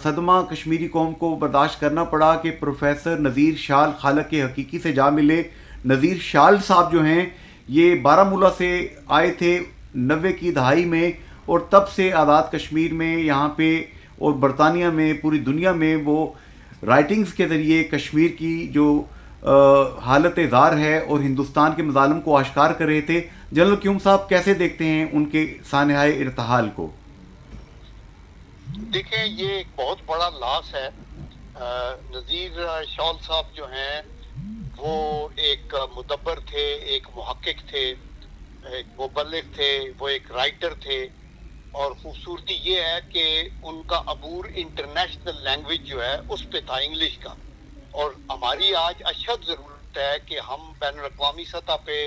صدمہ کشمیری قوم کو برداشت کرنا پڑا کہ پروفیسر نذیر شال خالق کے حقیقی سے جا ملے. نذیر شال صاحب جو ہیں یہ بارہمولہ سے آئے تھے 90 کی دہائی میں, اور تب سے آزاد کشمیر میں یہاں پہ اور برطانیہ میں پوری دنیا میں وہ رائٹنگز کے ذریعے کشمیر کی جو حالت زار ہے اور ہندوستان کے مظالم کو آشکار کر رہے تھے. جنرل کیوم صاحب کیسے دیکھتے ہیں ان کے سانحۂ ارتحال کو؟ دیکھیں, یہ ایک بہت بڑا لاس ہے. نذیر شال صاحب جو ہیں وہ ایک مدبر تھے, ایک محقق تھے, ایک مبلغ تھے, وہ ایک رائٹر تھے, اور خوبصورتی یہ ہے کہ ان کا عبور انٹرنیشنل لینگویج جو ہے اس پہ تھا, انگلش کا. اور ہماری آج اشد ضرورت ہے کہ ہم بین الاقوامی سطح پہ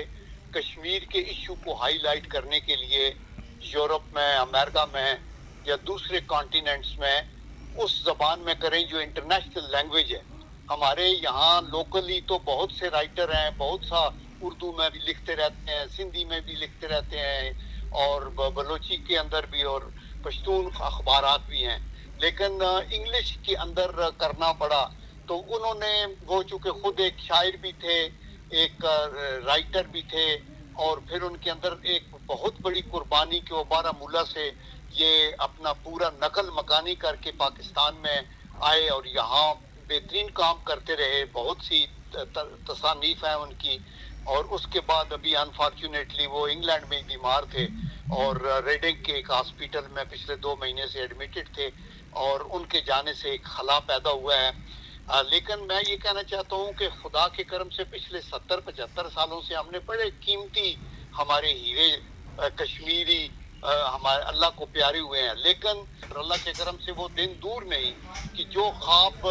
کشمیر کے ایشو کو ہائی لائٹ کرنے کے لیے یورپ میں, امریکہ میں یا دوسرے کانٹیننٹس میں اس زبان میں کریں جو انٹرنیشنل لینگویج ہے. ہمارے یہاں لوکلی تو بہت سے رائٹر ہیں, بہت سا اردو میں بھی لکھتے رہتے ہیں, سندھی میں بھی لکھتے رہتے ہیں, اور بلوچی کے اندر بھی, اور پشتون اخبارات بھی ہیں, لیکن انگلش کے اندر کرنا پڑا. تو انہوں نے, وہ چونکہ خود ایک شاعر بھی تھے, ایک رائٹر بھی تھے, اور پھر ان کے اندر ایک بہت بڑی قربانی کہ وہ بارہمولہ سے یہ اپنا پورا نقل مکانی کر کے پاکستان میں آئے اور یہاں بہترین کام کرتے رہے. بہت سی تصانیف ہیں ان کی. اور اس کے بعد ابھی انفارچونیٹلی وہ انگلینڈ میں بیمار تھے اور ریڈنگ کے ایک ہاسپٹل میں پچھلے 2 مہینے سے ایڈمیٹڈ تھے, اور ان کے جانے سے ایک خلا پیدا ہوا ہے. لیکن میں یہ کہنا چاہتا ہوں کہ خدا کے کرم سے پچھلے 70-75 سالوں سے ہم نے بڑے قیمتی ہمارے ہیرے کشمیری ہمارے اللہ کو پیارے ہوئے ہیں. لیکن اللہ کے کرم سے وہ دن دور نہیں کہ جو خواب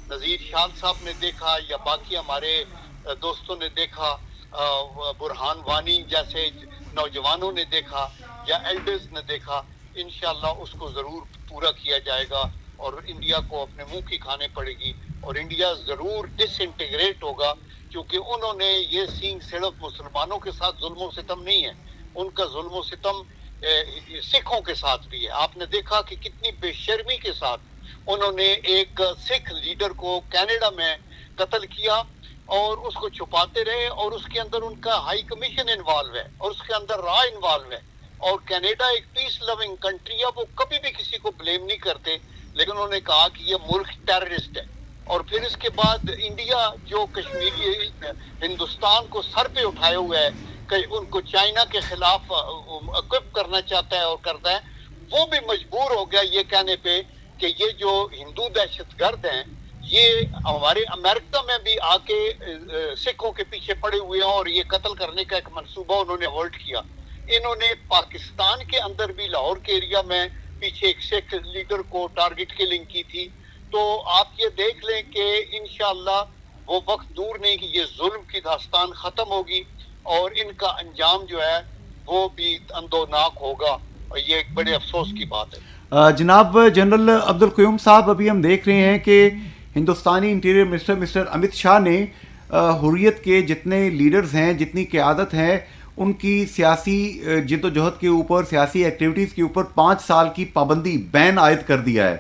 نذیر شال صاحب نے دیکھا یا باقی ہمارے دوستوں نے دیکھا, برہان وانی جیسے نوجوانوں نے دیکھا یا ایلڈرز نے دیکھا, انشاءاللہ اس کو ضرور پورا کیا جائے گا, اور انڈیا کو اپنے منہ کی کھانے پڑے گی, اور انڈیا ضرور ڈس انٹیگریٹ ہوگا, کیونکہ انہوں نے یہ سینگ صرف مسلمانوں کے ساتھ ظلم و ستم نہیں ہے, ان کا ظلم و ستم سکھوں کے ساتھ بھی ہے. آپ نے دیکھا کہ کتنی بے شرمی کے ساتھ انہوں نے ایک سکھ لیڈر کو کینیڈا میں قتل کیا اور اس کو چھپاتے رہے, اور اس کے اندر ان کا ہائی کمیشن انوالو ہے, اور اس کے اندر را انوالو ہے. اور کینیڈا ایک پیس لونگ کنٹری ہے, وہ کبھی بھی کسی کو بلیم نہیں کرتے, لیکن انہوں نے کہا کہ یہ ملک ٹیررسٹ ہے. اور پھر اس کے بعد انڈیا جو کشمیری ہندوستان کو سر پہ اٹھائے ہوئے ہے کہ ان کو چائنا کے خلاف اکوپ کرنا چاہتا ہے اور کرتا ہے, وہ بھی مجبور ہو گیا یہ کہنے پہ کہ یہ جو ہندو دہشت گرد ہیں یہ ہمارے امریکہ میں بھی آ کے سکھوں کے پیچھے پڑے ہوئے ہیں, اور یہ قتل کرنے کا ایک منصوبہ انہوں نے ہولڈ کیا. انہوں نے پاکستان کے اندر بھی لاہور کے ایریا میں پیچھے ایک سکھ لیڈر کو ٹارگٹ کلنگ کی تھی. تو آپ یہ دیکھ لیں کہ انشاءاللہ وہ وقت دور نہیں کہ یہ ظلم کی داستان ختم ہوگی, اور ان کا انجام جو ہے وہ بھی اندوناک ہوگا, اور یہ ایک بڑے افسوس کی بات ہے. جناب جنرل عبدالقیوم صاحب, ابھی ہم دیکھ رہے ہیں کہ ہندوستانی interior minister mister Amit Shah نے حریت کے جتنے لیڈرز ہیں, جتنی قیادت ہے, ان کی سیاسی جد و جہد کے اوپر, سیاسی ایکٹیویٹیز کے اوپر 5 سال کی پابندی, بین عائد کر دیا ہے.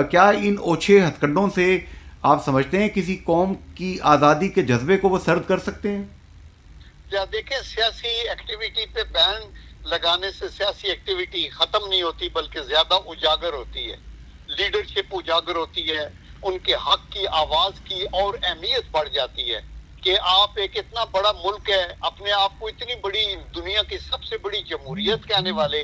کیا ان اوچھے ہتھ کنڈوں سے آپ سمجھتے ہیں کسی قوم کی آزادی کے جذبے کو وہ سرد کر سکتے ہیں؟ یا دیکھیں, سیاسی ایکٹیویٹی پہ بین لگانے سے سیاسی ایکٹیویٹی ختم نہیں ہوتی بلکہ زیادہ اجاگر ہوتی ہے, لیڈرشپ اجاگر ہوتی ہے, ان کے حق کی آواز کی اور اہمیت بڑھ جاتی ہے. کہ آپ ایک اتنا بڑا ملک ہے، اپنے آپ کو اتنی بڑی دنیا کی سب سے بڑی جمہوریت کہنے والے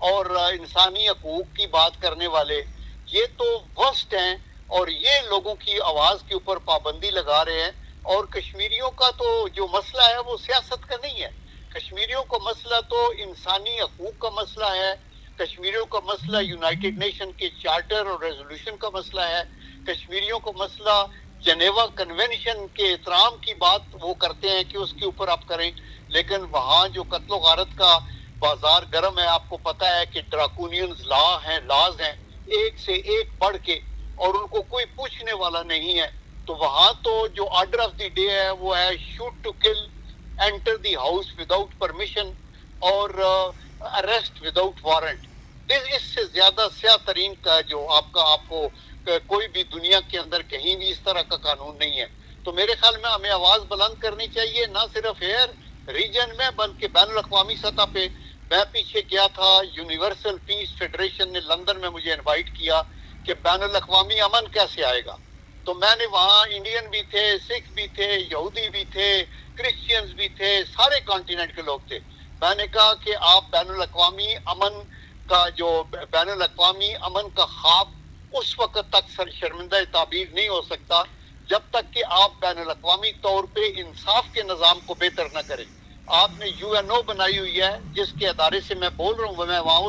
اور انسانی حقوق کی بات کرنے والے، یہ تو ورسٹ ہیں، اور یہ لوگوں کی آواز کے اوپر پابندی لگا رہے ہیں. اور کشمیریوں کا تو جو مسئلہ ہے وہ سیاست کا نہیں ہے. کشمیریوں کا مسئلہ تو انسانی حقوق کا مسئلہ ہے. کشمیریوں کا مسئلہ یونائٹڈ نیشن کے چارٹر اور ریزولوشن کا مسئلہ ہے. کشمیریوں کا مسئلہ جنیوا کنونشن کے احترام کی بات وہ کرتے ہیں کہ اس کے اوپر آپ کریں. لیکن وہاں جو قتل و غارت کا بازار گرم ہے، آپ کو پتہ ہے کہ ڈراکونینز لاز ہیں ایک سے ایک بڑھ کے، اور ان کو کوئی پوچھنے والا نہیں ہے. تو وہاں تو جو آرڈر آف دی ڈے ہے وہ ہے shoot to kill, enter the house without permission, اور اریسٹ وداؤٹ وارنٹ. اس سے زیادہ سیاہ ترین کا جو آپ کو کوئی بھی دنیا کے اندر کہیں بھی اس طرح کا قانون نہیں ہے. تو میرے خیال میں ہمیں آواز بلند کرنی چاہیے، نہ صرف ریجن میں بلکہ بین الاقوامی سطح پہ. میں پیچھے گیا تھا، یونیورسل پیس فیڈریشن نے لندن میں مجھے انوائٹ کیا کہ بین الاقوامی امن کیسے آئے گا. تو میں نے وہاں انڈین بھی تھے، سکھ بھی تھے، یہودی بھی تھے، کرسچینز بھی تھے، سارے کانٹیننٹ کے لوگ تھے. میں نے کہا کہ آپ بین الاقوامی امن کا خواب اس وقت تک شرمندہ تعبیر نہیں ہو سکتا جب تک کہ آپ بین الاقوامی طور پہ انصاف کے نظام کو بہتر نہ کریں. آپ نے UNO بنائی ہوئی ہے، جس کے ادارے سے میں بول رہا ہوں، میں وہاں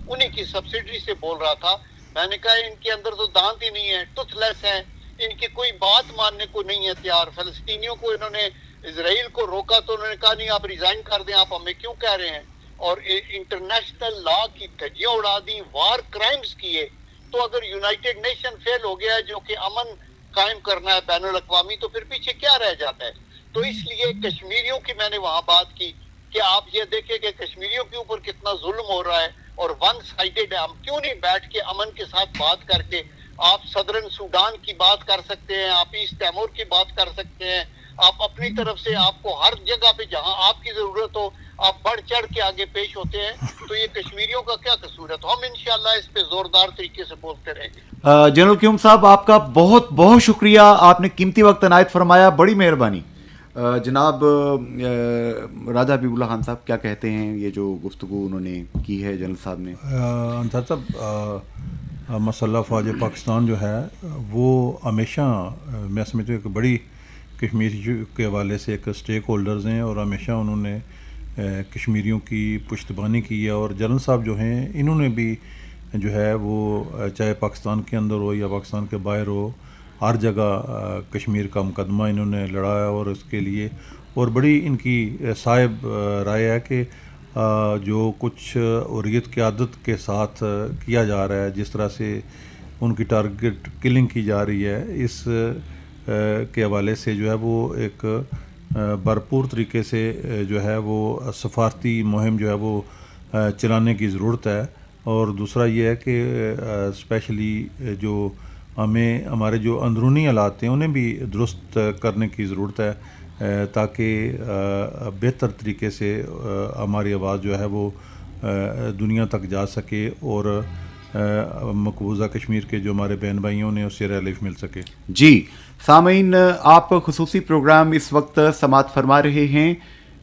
انہی کی سبسڈری سے بول رہا تھا. میں نے کہا ان کے اندر تو دانت ہی نہیں ہے، ٹوتھ لیس ہیں، ان کی کوئی بات ماننے کو نہیں ہے تیار. فلسطینیوں کو انہوں نے، اسرائیل کو روکا تو انہوں نے کہا نہیں آپ ریزائن کر دیں، آپ ہمیں کیوں کہہ رہے ہیں. اور انٹرنیشنل لا کی دھجیاں اڑا دی، وار کرائمز کیے. تو اگر یونائٹڈ نیشن فیل ہو گیا جو کہ امن قائم کرنا ہے بین الاقوامی، تو پھر پیچھے کیا رہ جاتا ہے. تو اس لیے کشمیریوں کی میں نے وہاں بات کی کہ آپ یہ دیکھیں کہ کشمیریوں کے اوپر کتنا ظلم ہو رہا ہے اور ون سائیڈڈ ہے. ہم کیوں نہیں بیٹھ کے امن کے ساتھ بات کر کے، آپ صدرن سوڈان کی بات کر سکتے ہیں، آپ ایسٹ تیمور کی بات کر سکتے ہیں، آپ اپنی طرف سے، آپ کو ہر جگہ پہ جہاں آپ کی ضرورت ہو آپ بڑھ چڑھ کے آگے پیش ہوتے ہیں. تو یہ کشمیریوں کا کیا قصور ہے؟ تو ہم انشاءاللہ اس پہ زوردار طریقے سے بولتے رہیں گے. جنرل کیوم صاحب، آپ کا بہت بہت شکریہ، آپ نے قیمتی وقت عنایت فرمایا، بڑی مہربانی. جناب راجہ حبیب اللہ خان صاحب کیا کہتے ہیں؟ یہ جو گفتگو انہوں نے کی ہے جنرل صاحب نے. انصار صاحب، مسلح فوج پاکستان جو ہے وہ ہمیشہ میں سمجھتا ہوں کہ بڑی کشمیر کے حوالے سے ایک اسٹیک ہولڈرز ہیں، اور ہمیشہ انہوں نے کشمیریوں کی پشتبانی کی ہے. اور جنرل صاحب جو ہیں انہوں نے بھی جو ہے وہ چاہے پاکستان کے اندر ہو یا پاکستان کے باہر ہو، ہر جگہ کشمیر کا مقدمہ انہوں نے لڑایا. اور اس کے لیے اور بڑی ان کی صاحب رائے ہے کہ جو کچھ حریت قیادت کے ساتھ کیا جا رہا ہے، جس طرح سے ان کی ٹارگٹ کلنگ کی جا رہی ہے، اس کے حوالے سے جو ہے وہ ایک بھرپور طریقے سے جو ہے وہ سفارتی مہم جو ہے وہ چلانے کی ضرورت ہے. اور دوسرا یہ ہے کہ اسپیشلی جو ہمارے جو اندرونی حالات ہیں انہیں بھی درست کرنے کی ضرورت ہے، تاکہ بہتر طریقے سے ہماری آواز جو ہے وہ دنیا تک جا سکے اور مقبوضہ کشمیر کے جو ہمارے بہن بھائیوں نے اس سے ریلیف مل سکے. جی سامعین، آپ خصوصی پروگرام اس وقت سماعت فرما رہے ہیں،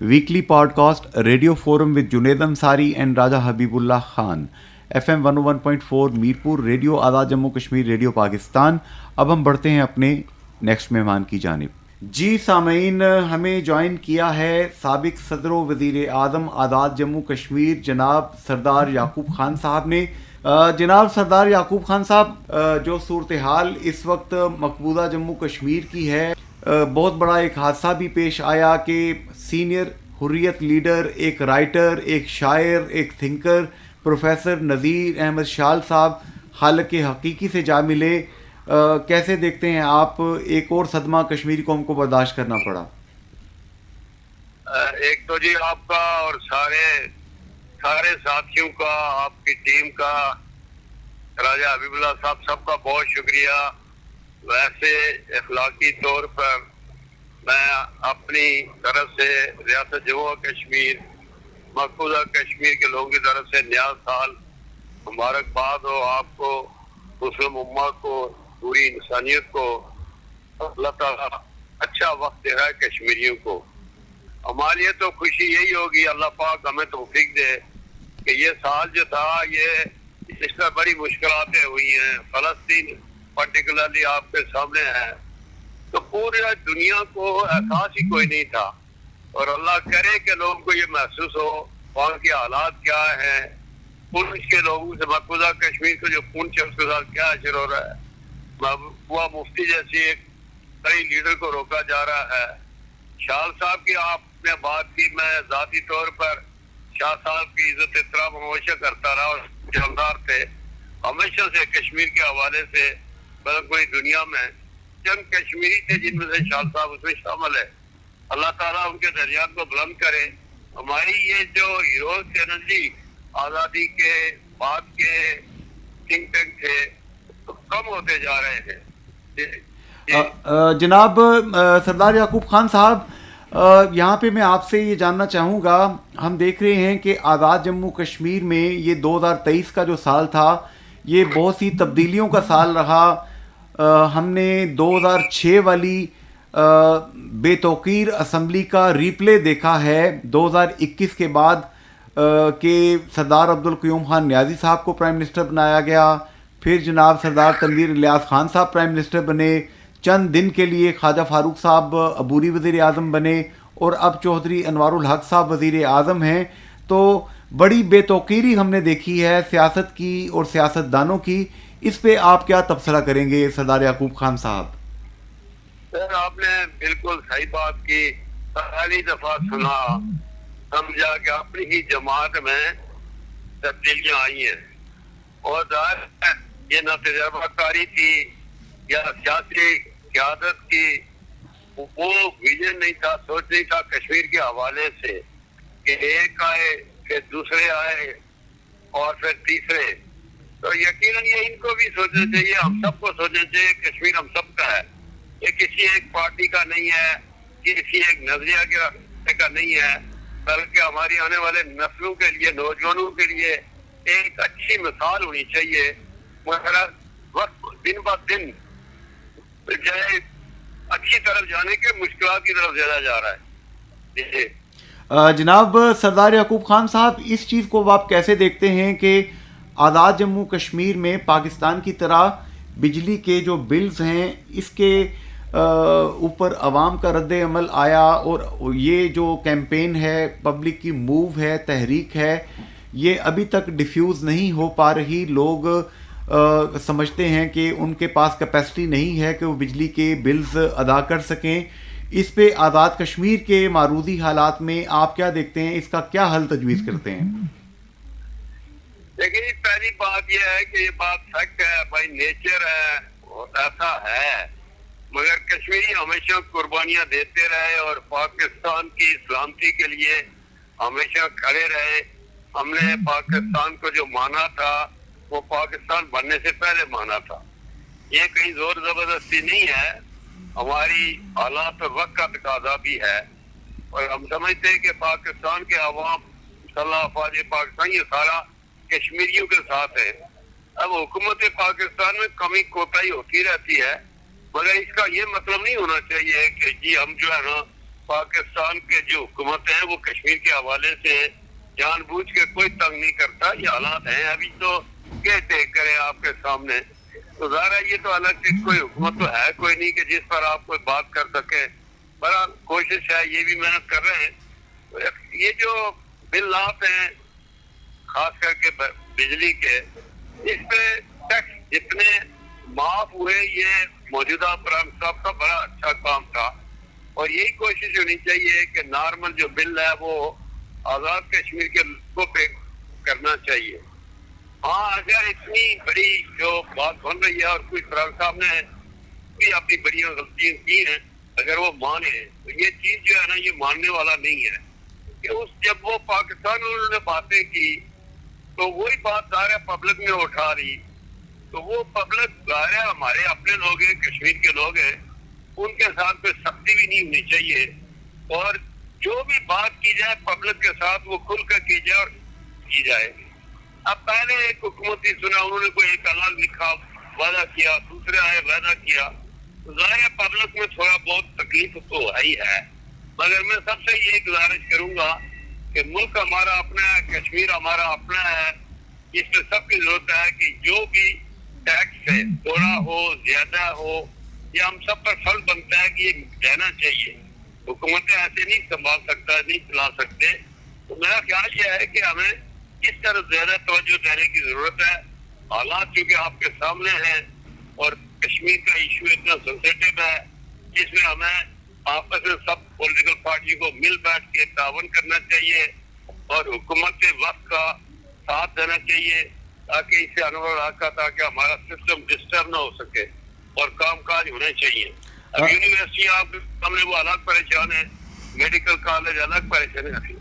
weekly podcast radio forum with Junaid Ansari and Raja Habib Ullah Khan, FM 101.4 Mirpur, radio Azad Jammu Kashmir, radio Pakistan. اب ہم بڑھتے ہیں اپنے نیکسٹ مہمان کی جانب. جی سامعین، ہمیں جوائن کیا ہے سابق صدر و وزیر اعظم آزاد جموں کشمیر جناب سردار یعقوب خان صاحب نے. جناب سردار یعقوب خان صاحب، جو صورتحال اس وقت مقبوضہ جموں کشمیر کی ہے، بہت بڑا ایک حادثہ بھی پیش آیا کہ سینئر حریت لیڈر، ایک رائٹر، ایک شاعر، ایک تھنکر پروفیسر نذیر احمد شال صاحب خالق حقیقی سے جا ملے. کیسے دیکھتے ہیں آپ؟ ایک اور صدمہ کشمیری قوم کو برداشت کرنا پڑا. ایک تو جی آپ کا اور سارے ساتھیوں کا، آپ کی ٹیم کا، راجہ حبیب اللہ صاحب سب کا بہت شکریہ. ویسے اخلاقی طور پر میں اپنی طرف سے ریاست جموں کشمیر، مقبوضہ کشمیر کے لوگوں کی طرف سے نیا سال مبارکباد ہو آپ کو، مسلم امت کو، پوری انسانیت کو. اللہ تعالیٰ اچھا وقت دے رہا ہے کشمیریوں کو. ہمارے لیے تو خوشی یہی ہوگی اللہ پاک ہمیں توفیق دے کہ یہ سال جو تھا یہ اس میں بڑی مشکلاتیں ہوئی ہیں. فلسطین پرٹیکولرلی آپ کے سامنے ہے تو پورے دنیا کو احساس ہی کوئی نہیں تھا, اور اللہ کرے کہ لوگوں کو یہ محسوس ہو وہاں کے حالات کیا ہیں. پونچھ کے لوگوں سے مقبوضہ کشمیر کو جو پونچھ ہے اس کے ساتھ کیا اشر ہو رہا ہے. محبوبہ مفتی جیسی ایک کئی لیڈر کو روکا جا رہا ہے. شاہ صاحب کی آپ نے بات کی, میں ذاتی طور پر شاہ صاحب کی عزت احترام ہمیشہ کرتا رہا اور جاندار تھے ہمیشہ سے کشمیر کے حوالے سے. پوری دنیا میں چند کشمیری تھے جن میں سے شاہ صاحب اس میں شامل ہے. اللہ تعالیٰ ان کے درجات کو بلند کرے. ہماری یہ جو ہیروز تھے نا جی آزادی کے بعد کے تھنک ٹینک تھے تو کم ہوتے جا رہے ہیں. جناب سردار یعقوب خان صاحب, یہاں پہ میں آپ سے یہ جاننا چاہوں گا, ہم دیکھ رہے ہیں کہ آزاد جموں کشمیر میں یہ 2023 کا جو سال تھا یہ بہت سی تبدیلیوں کا سال رہا. ہم نے 2006 والی بے توقیر اسمبلی کا ریپلے دیکھا ہے 2021 کے بعد کہ سردار عبدالقیوم خان نیازی صاحب کو پرائم منسٹر بنایا گیا, پھر جناب سردار تنویر الیاس خان صاحب پرائم منسٹر بنے, چند دن کے لیے خواجہ فاروق صاحب عبوری وزیر اعظم بنے, اور اب چودھری انوار الحق صاحب وزیر اعظم ہیں. تو بڑی بے توقیری ہم نے دیکھی ہے سیاست کی اور سیاست دانوں کی. اس پہ آپ کیا تبصرہ کریں گے سردار یعقوب خان صاحب؟ سر آپ نے بالکل صحیح بات کی. پہلی دفعہ سنا سمجھا کہ اپنی ہی جماعت میں تبدیلیاں آئی ہیں, اور یہ نہ تجربہ کاری تھی یا سیاسی قیادت کی, وہ ویژن نہیں تھا, سوچ نہیں تھا کشمیر کے حوالے سے کہ ایک آئے پھر دوسرے آئے اور پھر تیسرے. تو یقیناً یہ ان کو بھی سوچنا چاہیے, ہم سب کو سوچنا چاہیے کشمیر ہم سب کا ہے. یہ کسی ایک پارٹی کا نہیں ہے, کسی ایک نظریہ کے راستے کا نہیں ہے, بلکہ ہماری آنے والے نسلوں کے لیے, نوجوانوں کے لیے ایک اچھی مثال ہونی چاہیے. مگر وقت دن بہ دن جو ہے اچھی طرف جانے کے مشکلات کی طرف زیادہ جا رہا ہے. جناب سردار یعقوب خان صاحب, اس چیز کو آپ کیسے دیکھتے ہیں کہ آزاد جموں کشمیر میں پاکستان کی طرح بجلی کے جو بلز ہیں اس کے اوپر عوام کا رد عمل آیا, اور یہ جو کیمپین ہے, پبلک کی موو ہے, تحریک ہے, یہ ابھی تک ڈیفیوز نہیں ہو پا رہی. لوگ سمجھتے ہیں کہ ان کے پاس کیپیسٹی نہیں ہے کہ وہ بجلی کے بلز ادا کر سکیں. اس پہ آزاد کشمیر کے معروضی حالات میں آپ کیا دیکھتے ہیں, اس کا کیا حل تجویز کرتے ہیں؟ لیکن پہلی بات یہ ہے کہ یہ بات فیکٹ ہے, بائی نیچر ہے, ایسا ہے. مگر کشمیری ہمیشہ قربانیاں دیتے رہے اور پاکستان کی سلامتی کے لیے ہمیشہ کھڑے رہے. ہم نے پاکستان کو جو مانا تھا وہ پاکستان بننے سے پہلے مانا تھا. یہ کہیں زور زبردستی نہیں ہے, ہماری حالات اور وقت کا تقاضا بھی ہے. اور ہم سمجھتے ہیں کہ پاکستان کے عوام صلی اللہ افواج پاکستان یہ سارا کشمیریوں کے ساتھ ہے. اب حکومت پاکستان میں کمی کوتاہی ہوتی رہتی ہے, مگر اس کا یہ مطلب نہیں ہونا چاہیے کہ جی ہم جو ہے نا پاکستان کے جو حکومت ہیں وہ کشمیر کے حوالے سے جان بوجھ کے کوئی تنگ نہیں کرتا. یہ حالات ہیں ابھی تو کہتے کریں آپ کے سامنے. تو ظاہر یہ تو الگ سے کوئی حکومت تو ہے کوئی نہیں کہ جس پر آپ کوئی بات کر سکے. بڑا کوشش ہے, یہ بھی محنت کر رہے ہیں. یہ جو بل آتے ہیں خاص کر کے بجلی کے, اس پہ ٹیکس جتنے معاف ہوئے یہ موجودہ پرائم صاحب کا بڑا اچھا کام تھا. اور یہی کوشش ہونی چاہیے کہ نارمل جو بل ہے وہ آزاد کشمیر کے لوگوں پہ کرنا چاہیے. ہاں اگر اتنی بڑی جو بات بن رہی ہے اور کوئی پرائم صاحب نے بھی اپنی بڑی غلطیاں کی ہیں, اگر وہ مانے تو یہ چیز جو ہے نا یہ ماننے والا نہیں ہے کہ اس جب وہ پاکستان انہوں نے باتیں کی تو وہی بات ظاہر پبلک میں اٹھا رہی. تو وہ پبلک ظاہر ہمارے اپنے لوگ ہیں, کشمیر کے لوگ ہیں, ان کے ساتھ کوئی سختی بھی نہیں ہونی چاہیے. اور جو بھی بات کی جائے پبلک کے ساتھ وہ کھل کر کی جائے اور کی جائے. اب پہلے ایک حکومتی سنا, انہوں نے کوئی ایک الگ لکھا وعدہ کیا, دوسرے آئے وعدہ کیا. ظاہر پبلک میں تھوڑا بہت تکلیف تو ہی ہے، مگر میں سب سے یہ گزارش کروں گا کہ ملک ہمارا اپنا ہے، کشمیر ہمارا اپنا ہے، اس میں سب کی ضرورت ہے کہ جو بھی ٹیکس ہے تھوڑا ہو زیادہ ہو یہ ہم سب پر فرض بنتا ہے کہ یہ دینا چاہیے. حکومتیں ایسے نہیں سنبھال سکتا، نہیں چلا سکتے. تو میرا خیال یہ ہے کہ ہمیں اس طرح زیادہ توجہ دینے کی ضرورت ہے. حالات چونکہ آپ کے سامنے ہیں اور کشمیر کا ایشو اتنا سینسیٹیو ہے جس میں ہمیں آپس میں سب پولیٹیکل پارٹی کو مل بیٹھ کے تعاون کرنا چاہیے اور حکومت کے وقت کا ساتھ دینا چاہیے تاکہ اس سے انور رکھا تاکہ ہمارا سسٹم ڈسٹرب نہ ہو سکے اور کام کاج ہونے چاہیے. اب یونیورسٹی آپ کے سامنے وہ الگ پریشان ہے، میڈیکل کالج الگ پریشان ہے،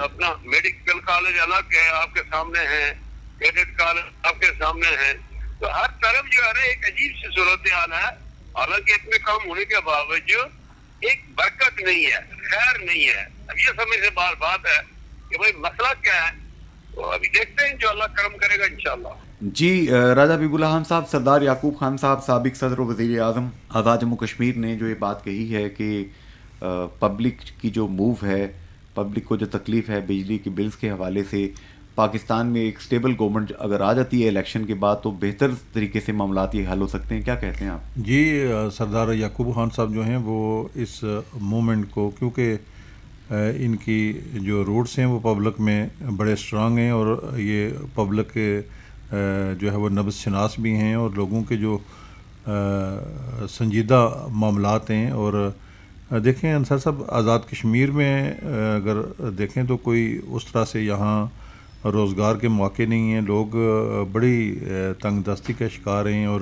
اپنا میڈیکل کالج الگ ہے آپ کے سامنے ہے، کیڈٹ کالج آپ کے سامنے ہے. تو ہر طرف جو ہے نا ایک عجیب سی صورتحال ہے. حالانکہ اتنے کام ہونے کے باوجود ایک برکت نہیں ہے، خیر نہیں ہے. اب یہ سمجھ سے بار بات ہے کہ بھائی مسئلہ کیا ہے، تو ابھی دیکھتے ہیں جو اللہ کرم کرے گا انشاءاللہ. جی راجہ حبیب اللہ خان صاحب، سردار یعقوب خان صاحب سابق صدر و وزیر اعظم آزاد جموں کشمیر نے جو یہ بات کہی ہے کہ پبلک کی جو موو ہے، پبلک کو جو تکلیف ہے بجلی کے بلز کے حوالے سے، پاکستان میں ایک سٹیبل گورنمنٹ اگر آ جاتی ہے الیکشن کے بعد تو بہتر طریقے سے معاملات یہ حل ہو سکتے ہیں. کیا کہتے ہیں آپ؟ جی سردار یعقوب خان صاحب جو ہیں وہ اس موومنٹ کو، کیونکہ ان کی جو روٹس ہیں وہ پبلک میں بڑے اسٹرانگ ہیں اور یہ پبلک کے جو ہے وہ نبض شناس بھی ہیں اور لوگوں کے جو سنجیدہ معاملات ہیں. اور دیکھیں انصار صاحب، آزاد کشمیر میں اگر دیکھیں تو کوئی اس طرح سے یہاں روزگار کے مواقع نہیں ہیں، لوگ بڑی تنگ دستی کا شکار ہیں اور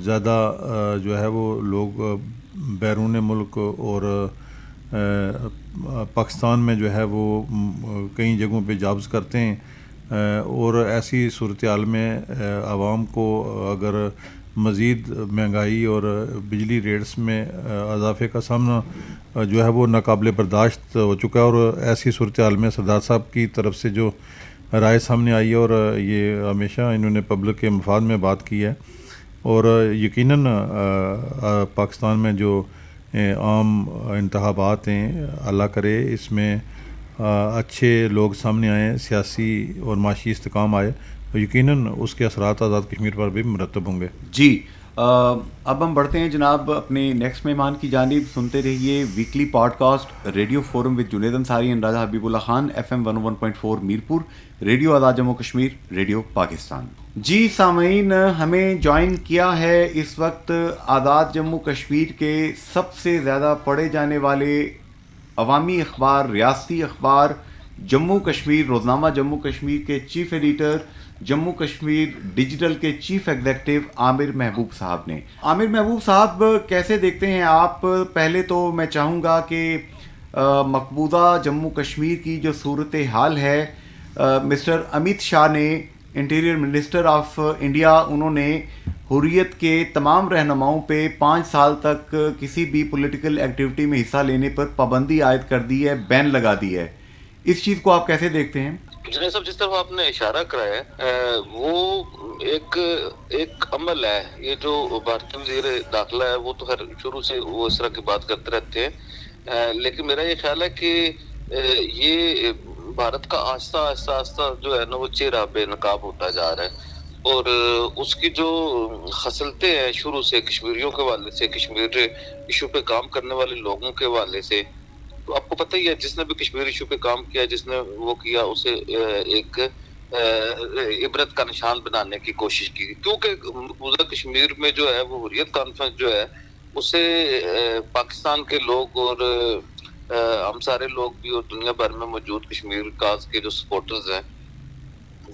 زیادہ جو ہے وہ لوگ بیرون ملک اور پاکستان میں جو ہے وہ کئی جگہوں پہ جابز کرتے ہیں. اور ایسی صورتحال میں عوام کو اگر مزید مہنگائی اور بجلی ریٹس میں اضافے کا سامنا جو ہے وہ ناقابل برداشت ہو چکا ہے، اور ایسی صورتحال میں سردار صاحب کی طرف سے جو رائے سامنے آئی ہے اور یہ ہمیشہ انہوں نے پبلک کے مفاد میں بات کی ہے، اور یقیناً پاکستان میں جو عام انتخابات ہیں اللہ کرے اس میں اچھے لوگ سامنے آئیں، سیاسی اور معاشی استحکام آئے، تو یقیناً اس کے اثرات آزاد کشمیر پر بھی مرتب ہوں گے. جی اب ہم بڑھتے ہیں جناب اپنے نیکسٹ مہمان کی جانب. سنتے رہیے weekly podcast radio forum with Junaid Ansari and Raja Habib Ullah Khan, FM 101.4 Mirpur, radio Azad Jammu Kashmir, radio Pakistan. جی سامعین، ہمیں جوائن کیا ہے اس وقت آزاد جموں کشمیر کے سب سے زیادہ پڑھے جانے والے عوامی اخبار، ریاستی اخبار جموں کشمیر، روزنامہ جموں کشمیر کے chief editor, Jammu Kashmir digital کے چیف ایگزیکٹو عامر محبوب صاحب نے. عامر محبوب صاحب، کیسے دیکھتے ہیں آپ؟ پہلے تو میں چاہوں گا کہ مقبوضہ جموں کشمیر کی جو صورت حال ہے، مسٹر امیت شاہ نے، انٹیریئر منسٹر آف انڈیا، انہوں نے حریت کے تمام رہنماؤں پہ 5 سال تک کسی بھی پولیٹیکل ایکٹیویٹی میں حصہ لینے پر پابندی عائد کر دی ہے، بین لگا دی ہے. اس چیز کو آپ کیسے دیکھتے ہیں؟ جنید صاحب، جس طرح آپ نے اشارہ کرایا ہے وہ ایک عمل ہے. یہ جو بھارتی وزیر داخلہ ہے وہ تو خیر شروع سے وہ اس طرح کی بات کرتے رہتے ہیں، لیکن میرا یہ خیال ہے کہ یہ بھارت کا آہستہ آہستہ جو ہے نا وہ چہرہ بے نقاب ہوتا جا رہا ہے، اور اس کی جو خصلتیں ہیں شروع سے کشمیریوں کے حوالے سے، کشمیر ایشو پہ کام کرنے والے لوگوں کے حوالے سے، تو آپ کو پتہ ہی ہے جس نے بھی کشمیر ایشو پہ کام کیا، جس نے وہ کیا، اسے ایک عبرت کا نشان بنانے کی کوشش کی. کیونکہ مقبوضہ کشمیر میں جو ہے وہ حریت کانفرنس جو ہے اسے پاکستان کے لوگ اور ہم سارے لوگ بھی اور دنیا بھر میں موجود کشمیر کاز کے جو سپورٹرز ہیں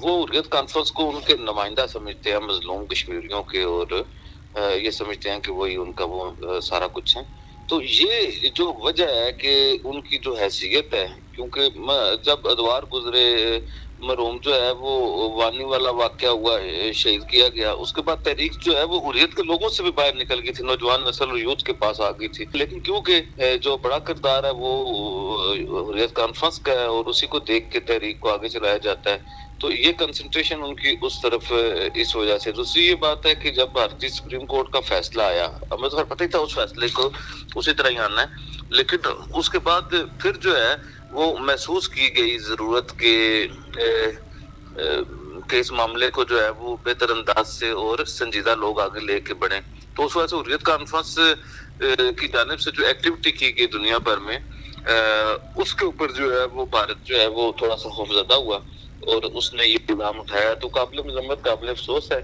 وہ حریت کانفرنس کو ان کے نمائندہ سمجھتے ہیں، مظلوم کشمیریوں کے، اور یہ سمجھتے ہیں کہ وہی ان کا وہ سارا کچھ ہے. تو یہ جو وجہ ہے کہ ان کی جو حیثیت ہے، کیونکہ جب ادوار گزرے، مرحوم جو ہے وہ وانی والا واقعہ ہوا، شہید کیا گیا، اس کے بعد تحریک جو ہے وہ حریت کے لوگوں سے بھی باہر نکل گئی تھی، نوجوان نسل اور یوتھ کے پاس آ گئی تھی. لیکن کیونکہ جو بڑا کردار ہے وہ حریت کانفرنس کا ہے اور اسی کو دیکھ کے تحریک کو آگے چلایا جاتا ہے، تو یہ کنسنٹریشن ان کی اس طرف اس وجہ سے. دوسری یہ بات ہے کہ جب بھارتی سپریم کورٹ کا فیصلہ آیا, ہمیں تو پتہ ہی تھا اس فیصلے کو اسی طرح ہی آنا ہے, لیکن اس کے بعد پھر جو ہے وہ محسوس کی گئی ضرورت کہ اس معاملے کو جو ہے وہ بہتر انداز سے اور سنجیدہ لوگ آگے لے کے بڑھیں. تو اس وجہ سے حریت کانفرنس کی جانب سے جو ایکٹیویٹی کی گئی دنیا بھر میں, اس کے اوپر جو ہے وہ بھارت جو ہے وہ تھوڑا سا خوفزدہ ہوا اور اس نے یہ اقدام اٹھایا, تو قابل مذمت قابل افسوس ہے.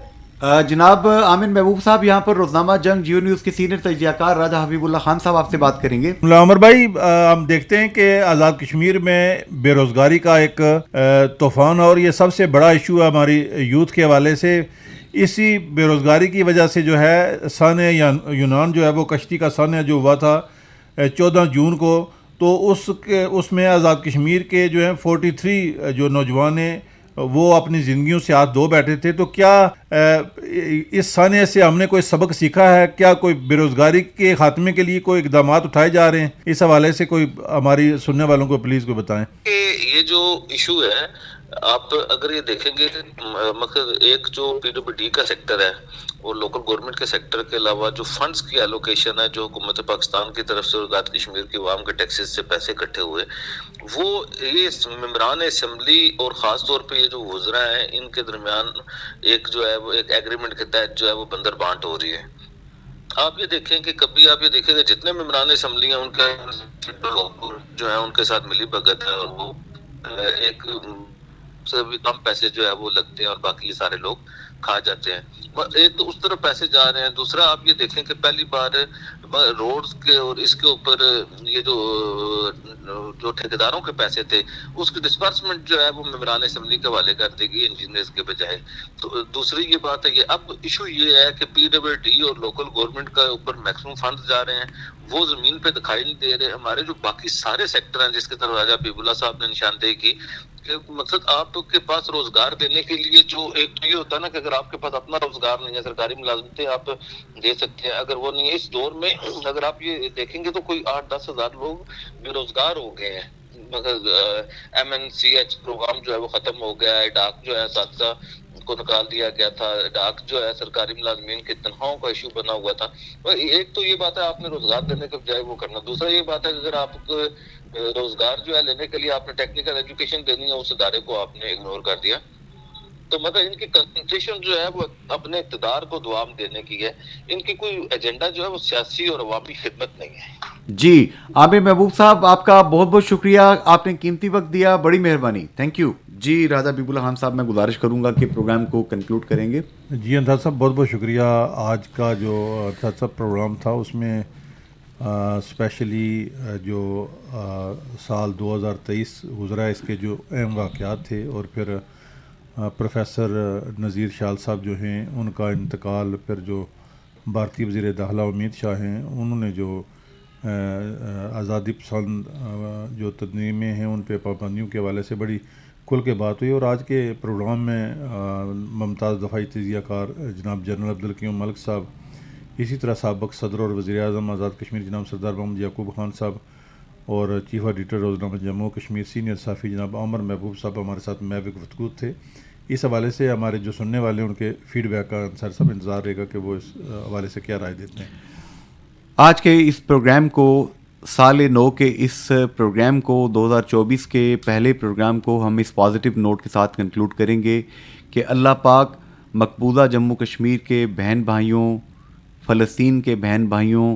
جناب عامر محبوب صاحب, یہاں پر روزنامہ جنگ جیو نیوز کے سینئر تجزیہ کار راجہ حبیب اللہ خان صاحب آپ سے بات کریں گے. عمر بھائی, ہم دیکھتے ہیں کہ آزاد کشمیر میں بے روزگاری کا ایک طوفان, اور یہ سب سے بڑا ایشو ہے ہماری یوتھ کے حوالے سے. اسی بے روزگاری کی وجہ سے جو ہے سانحہ یونان جو ہے وہ کشتی کا سانحہ جو ہوا تھا 14 جون کو, تو اس میں آزاد کشمیر کے جو ہیں 43 جو نوجوان ہیں وہ اپنی زندگیوں سے ہاتھ دھو بیٹھے تھے. تو کیا اس سانحے سے ہم نے کوئی سبق سیکھا ہے؟ کیا کوئی بے روزگاری کے خاتمے کے لیے کوئی اقدامات اٹھائے جا رہے ہیں؟ اس حوالے سے کوئی ہماری سننے والوں کو پلیز کوئی بتائیں. یہ جو ایشو ہے, آپ اگر یہ دیکھیں گے مقصد ایک جو پی ڈبلیو ڈی کا سیکٹر ہے اور لوکل گورنمنٹ کے سیکٹر کے علاوہ جو فنڈز کی ایلوکیشن ہے جو حکومت پاکستان کی طرف سے آزاد کشمیر کے عوام کے ٹیکسز سے پیسے اکٹھے ہوئے, وہ یہ ممبران اسمبلی اور خاص طور پہ یہ جو وزراء ہیں ان کے درمیان ایک جو ہے وہ ایک ایگریمنٹ کے تحت جو ہے وہ بندر بانٹ ہو رہی ہے. آپ یہ دیکھیں کہ کبھی آپ یہ دیکھیں گے جتنے ممبران اسمبلی ہیں ان کا جو ہے ان کے ساتھ ملی بھگت ہے, اور وہ ایک سے بھی کم پیسے جو ہے وہ لگتے ہیں اور باقی یہ سارے لوگ کھا جاتے ہیں. ایک تو اس طرف پیسے جا رہے ہیں, دوسرا آپ یہ دیکھیں کہ پہلی بار روڈز کے اور اس کے اوپر یہ جو ٹھیکیداروں کے پیسے تھے اس کی ڈسپرسمنٹ جو ہے وہ ممبران اسمبلی کے حوالے کر دی گئی انجینئرز کے بجائے. تو دوسری یہ بات ہے کہ اب ایشو یہ ہے کہ پی ڈبلیو ڈی اور لوکل گورنمنٹ کا اوپر میکسیمم فنڈز جا رہے ہیں, وہ زمین پہ دکھائی نہیں دے رہے. ہمارے جو باقی سارے سیکٹر ہیں جس کی طرف راجہ حبیب اللہ صاحب نے نشاندہی کی, مقصد آپ کے پاس روزگار دینے کے لیے جو ایک تو یہ ہوتا ہے نا کہ اگر آپ کے پاس اپنا روزگار نہیں ہے, سرکاری ملازمتیں آپ دے سکتے ہیں, اگر وہ نہیں ہے اس دور میں, اگر آپ یہ دیکھیں گے تو کوئی 8-10 ہزار لوگ بے روزگار ہو گئے ہیں. M N C H program جو ہے وہ ختم ہو گیا ہے, ڈاک جو ہے اساتذہ کو نکال دیا گیا تھا, ڈاک جو ہے سرکاری ملازمین کے تنخواہوں کا ایشو بنا ہوا تھا. ایک تو یہ بات ہے آپ نے روزگار دینے کے بجائے وہ کرنا. دوسرا یہ بات ہے کہ اگر آپ روزگار جو ہے لینے کے لیے آپ نے ٹیکنیکل ایجوکیشن دینی ہے, اس ادارے کو آپ نے اگنور کر دیا. تو مگر ان کی کنسنٹریشن جو ہے وہ اپنے اقتدار کو دوام دینے کی ہے, ان کی کوئی ایجنڈا جو ہے وہ سیاسی اور عوامی خدمت نہیں ہے. جی عامر محبوب صاحب, آپ کا بہت بہت شکریہ, آپ نے قیمتی وقت دیا, بڑی مہربانی, تھینک یو. جی راجہ حبیب اللہ خان صاحب, میں گزارش کروں گا کہ پروگرام کو کنکلوڈ کریں گے. جی انتہا صاحب, بہت بہت شکریہ. آج کا جو انتہا صاحب پروگرام تھا اس میں اسپیشلی جو سال 2023 گزرا ہے اس کے جو اہم واقعات تھے, اور پھر پروفیسر نذیر شال صاحب جو ہیں ان کا انتقال, پھر جو بھارتی وزیر داخلہ امت شاہ ہیں انہوں نے جو آزادی پسند جو تنظیمیں ہیں ان پہ پابندیوں کے حوالے سے بڑی کھل کے بات ہوئی. اور آج کے پروگرام میں ممتاز دفاعی تجزیہ کار جناب جنرل عبدالقیوم ملک صاحب, اسی طرح سابق صدر اور وزیر اعظم آزاد کشمیر جناب سردار محمد یعقوب خان صاحب, اور چیف ایڈیٹر روزنامہ جموں کشمیر سینئر صحافی جناب عامر محبوب صاحب ہمارے ساتھ محو گفتگو تھے. اس حوالے سے ہمارے جو سننے والے ہیں ان کے فیڈ بیک کا انصار صاحب انتظار رہے گا کہ وہ اس حوالے سے کیا رائے دیتے ہیں. آج کے اس پروگرام کو, سال نو کے اس پروگرام کو, 2024 کے پہلے پروگرام کو ہم اس پازیٹیو نوٹ کے ساتھ کنکلوڈ کریں گے کہ اللہ پاک مقبوضہ جموں کشمیر کے بہن بھائیوں, فلسطین کے بہن بھائیوں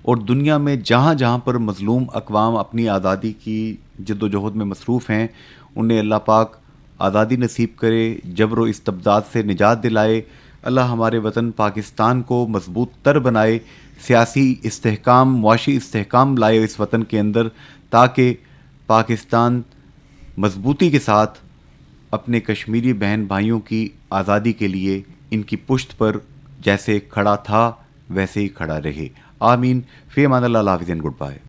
اور دنیا میں جہاں جہاں پر مظلوم اقوام اپنی آزادی کی جد و جہد میں مصروف ہیں, انہیں اللہ پاک آزادی نصیب کرے, جبر و استبداد سے نجات دلائے. اللہ ہمارے وطن پاکستان کو مضبوط تر بنائے, سیاسی استحکام, معاشی استحکام لائے اس وطن کے اندر, تاکہ پاکستان مضبوطی کے ساتھ اپنے کشمیری بہن بھائیوں کی آزادی کے لیے ان کی پشت پر جیسے کھڑا تھا ویسے ہی کھڑا رہے. آمین. فی امان اللہ. اللہ حافظ. Good bye.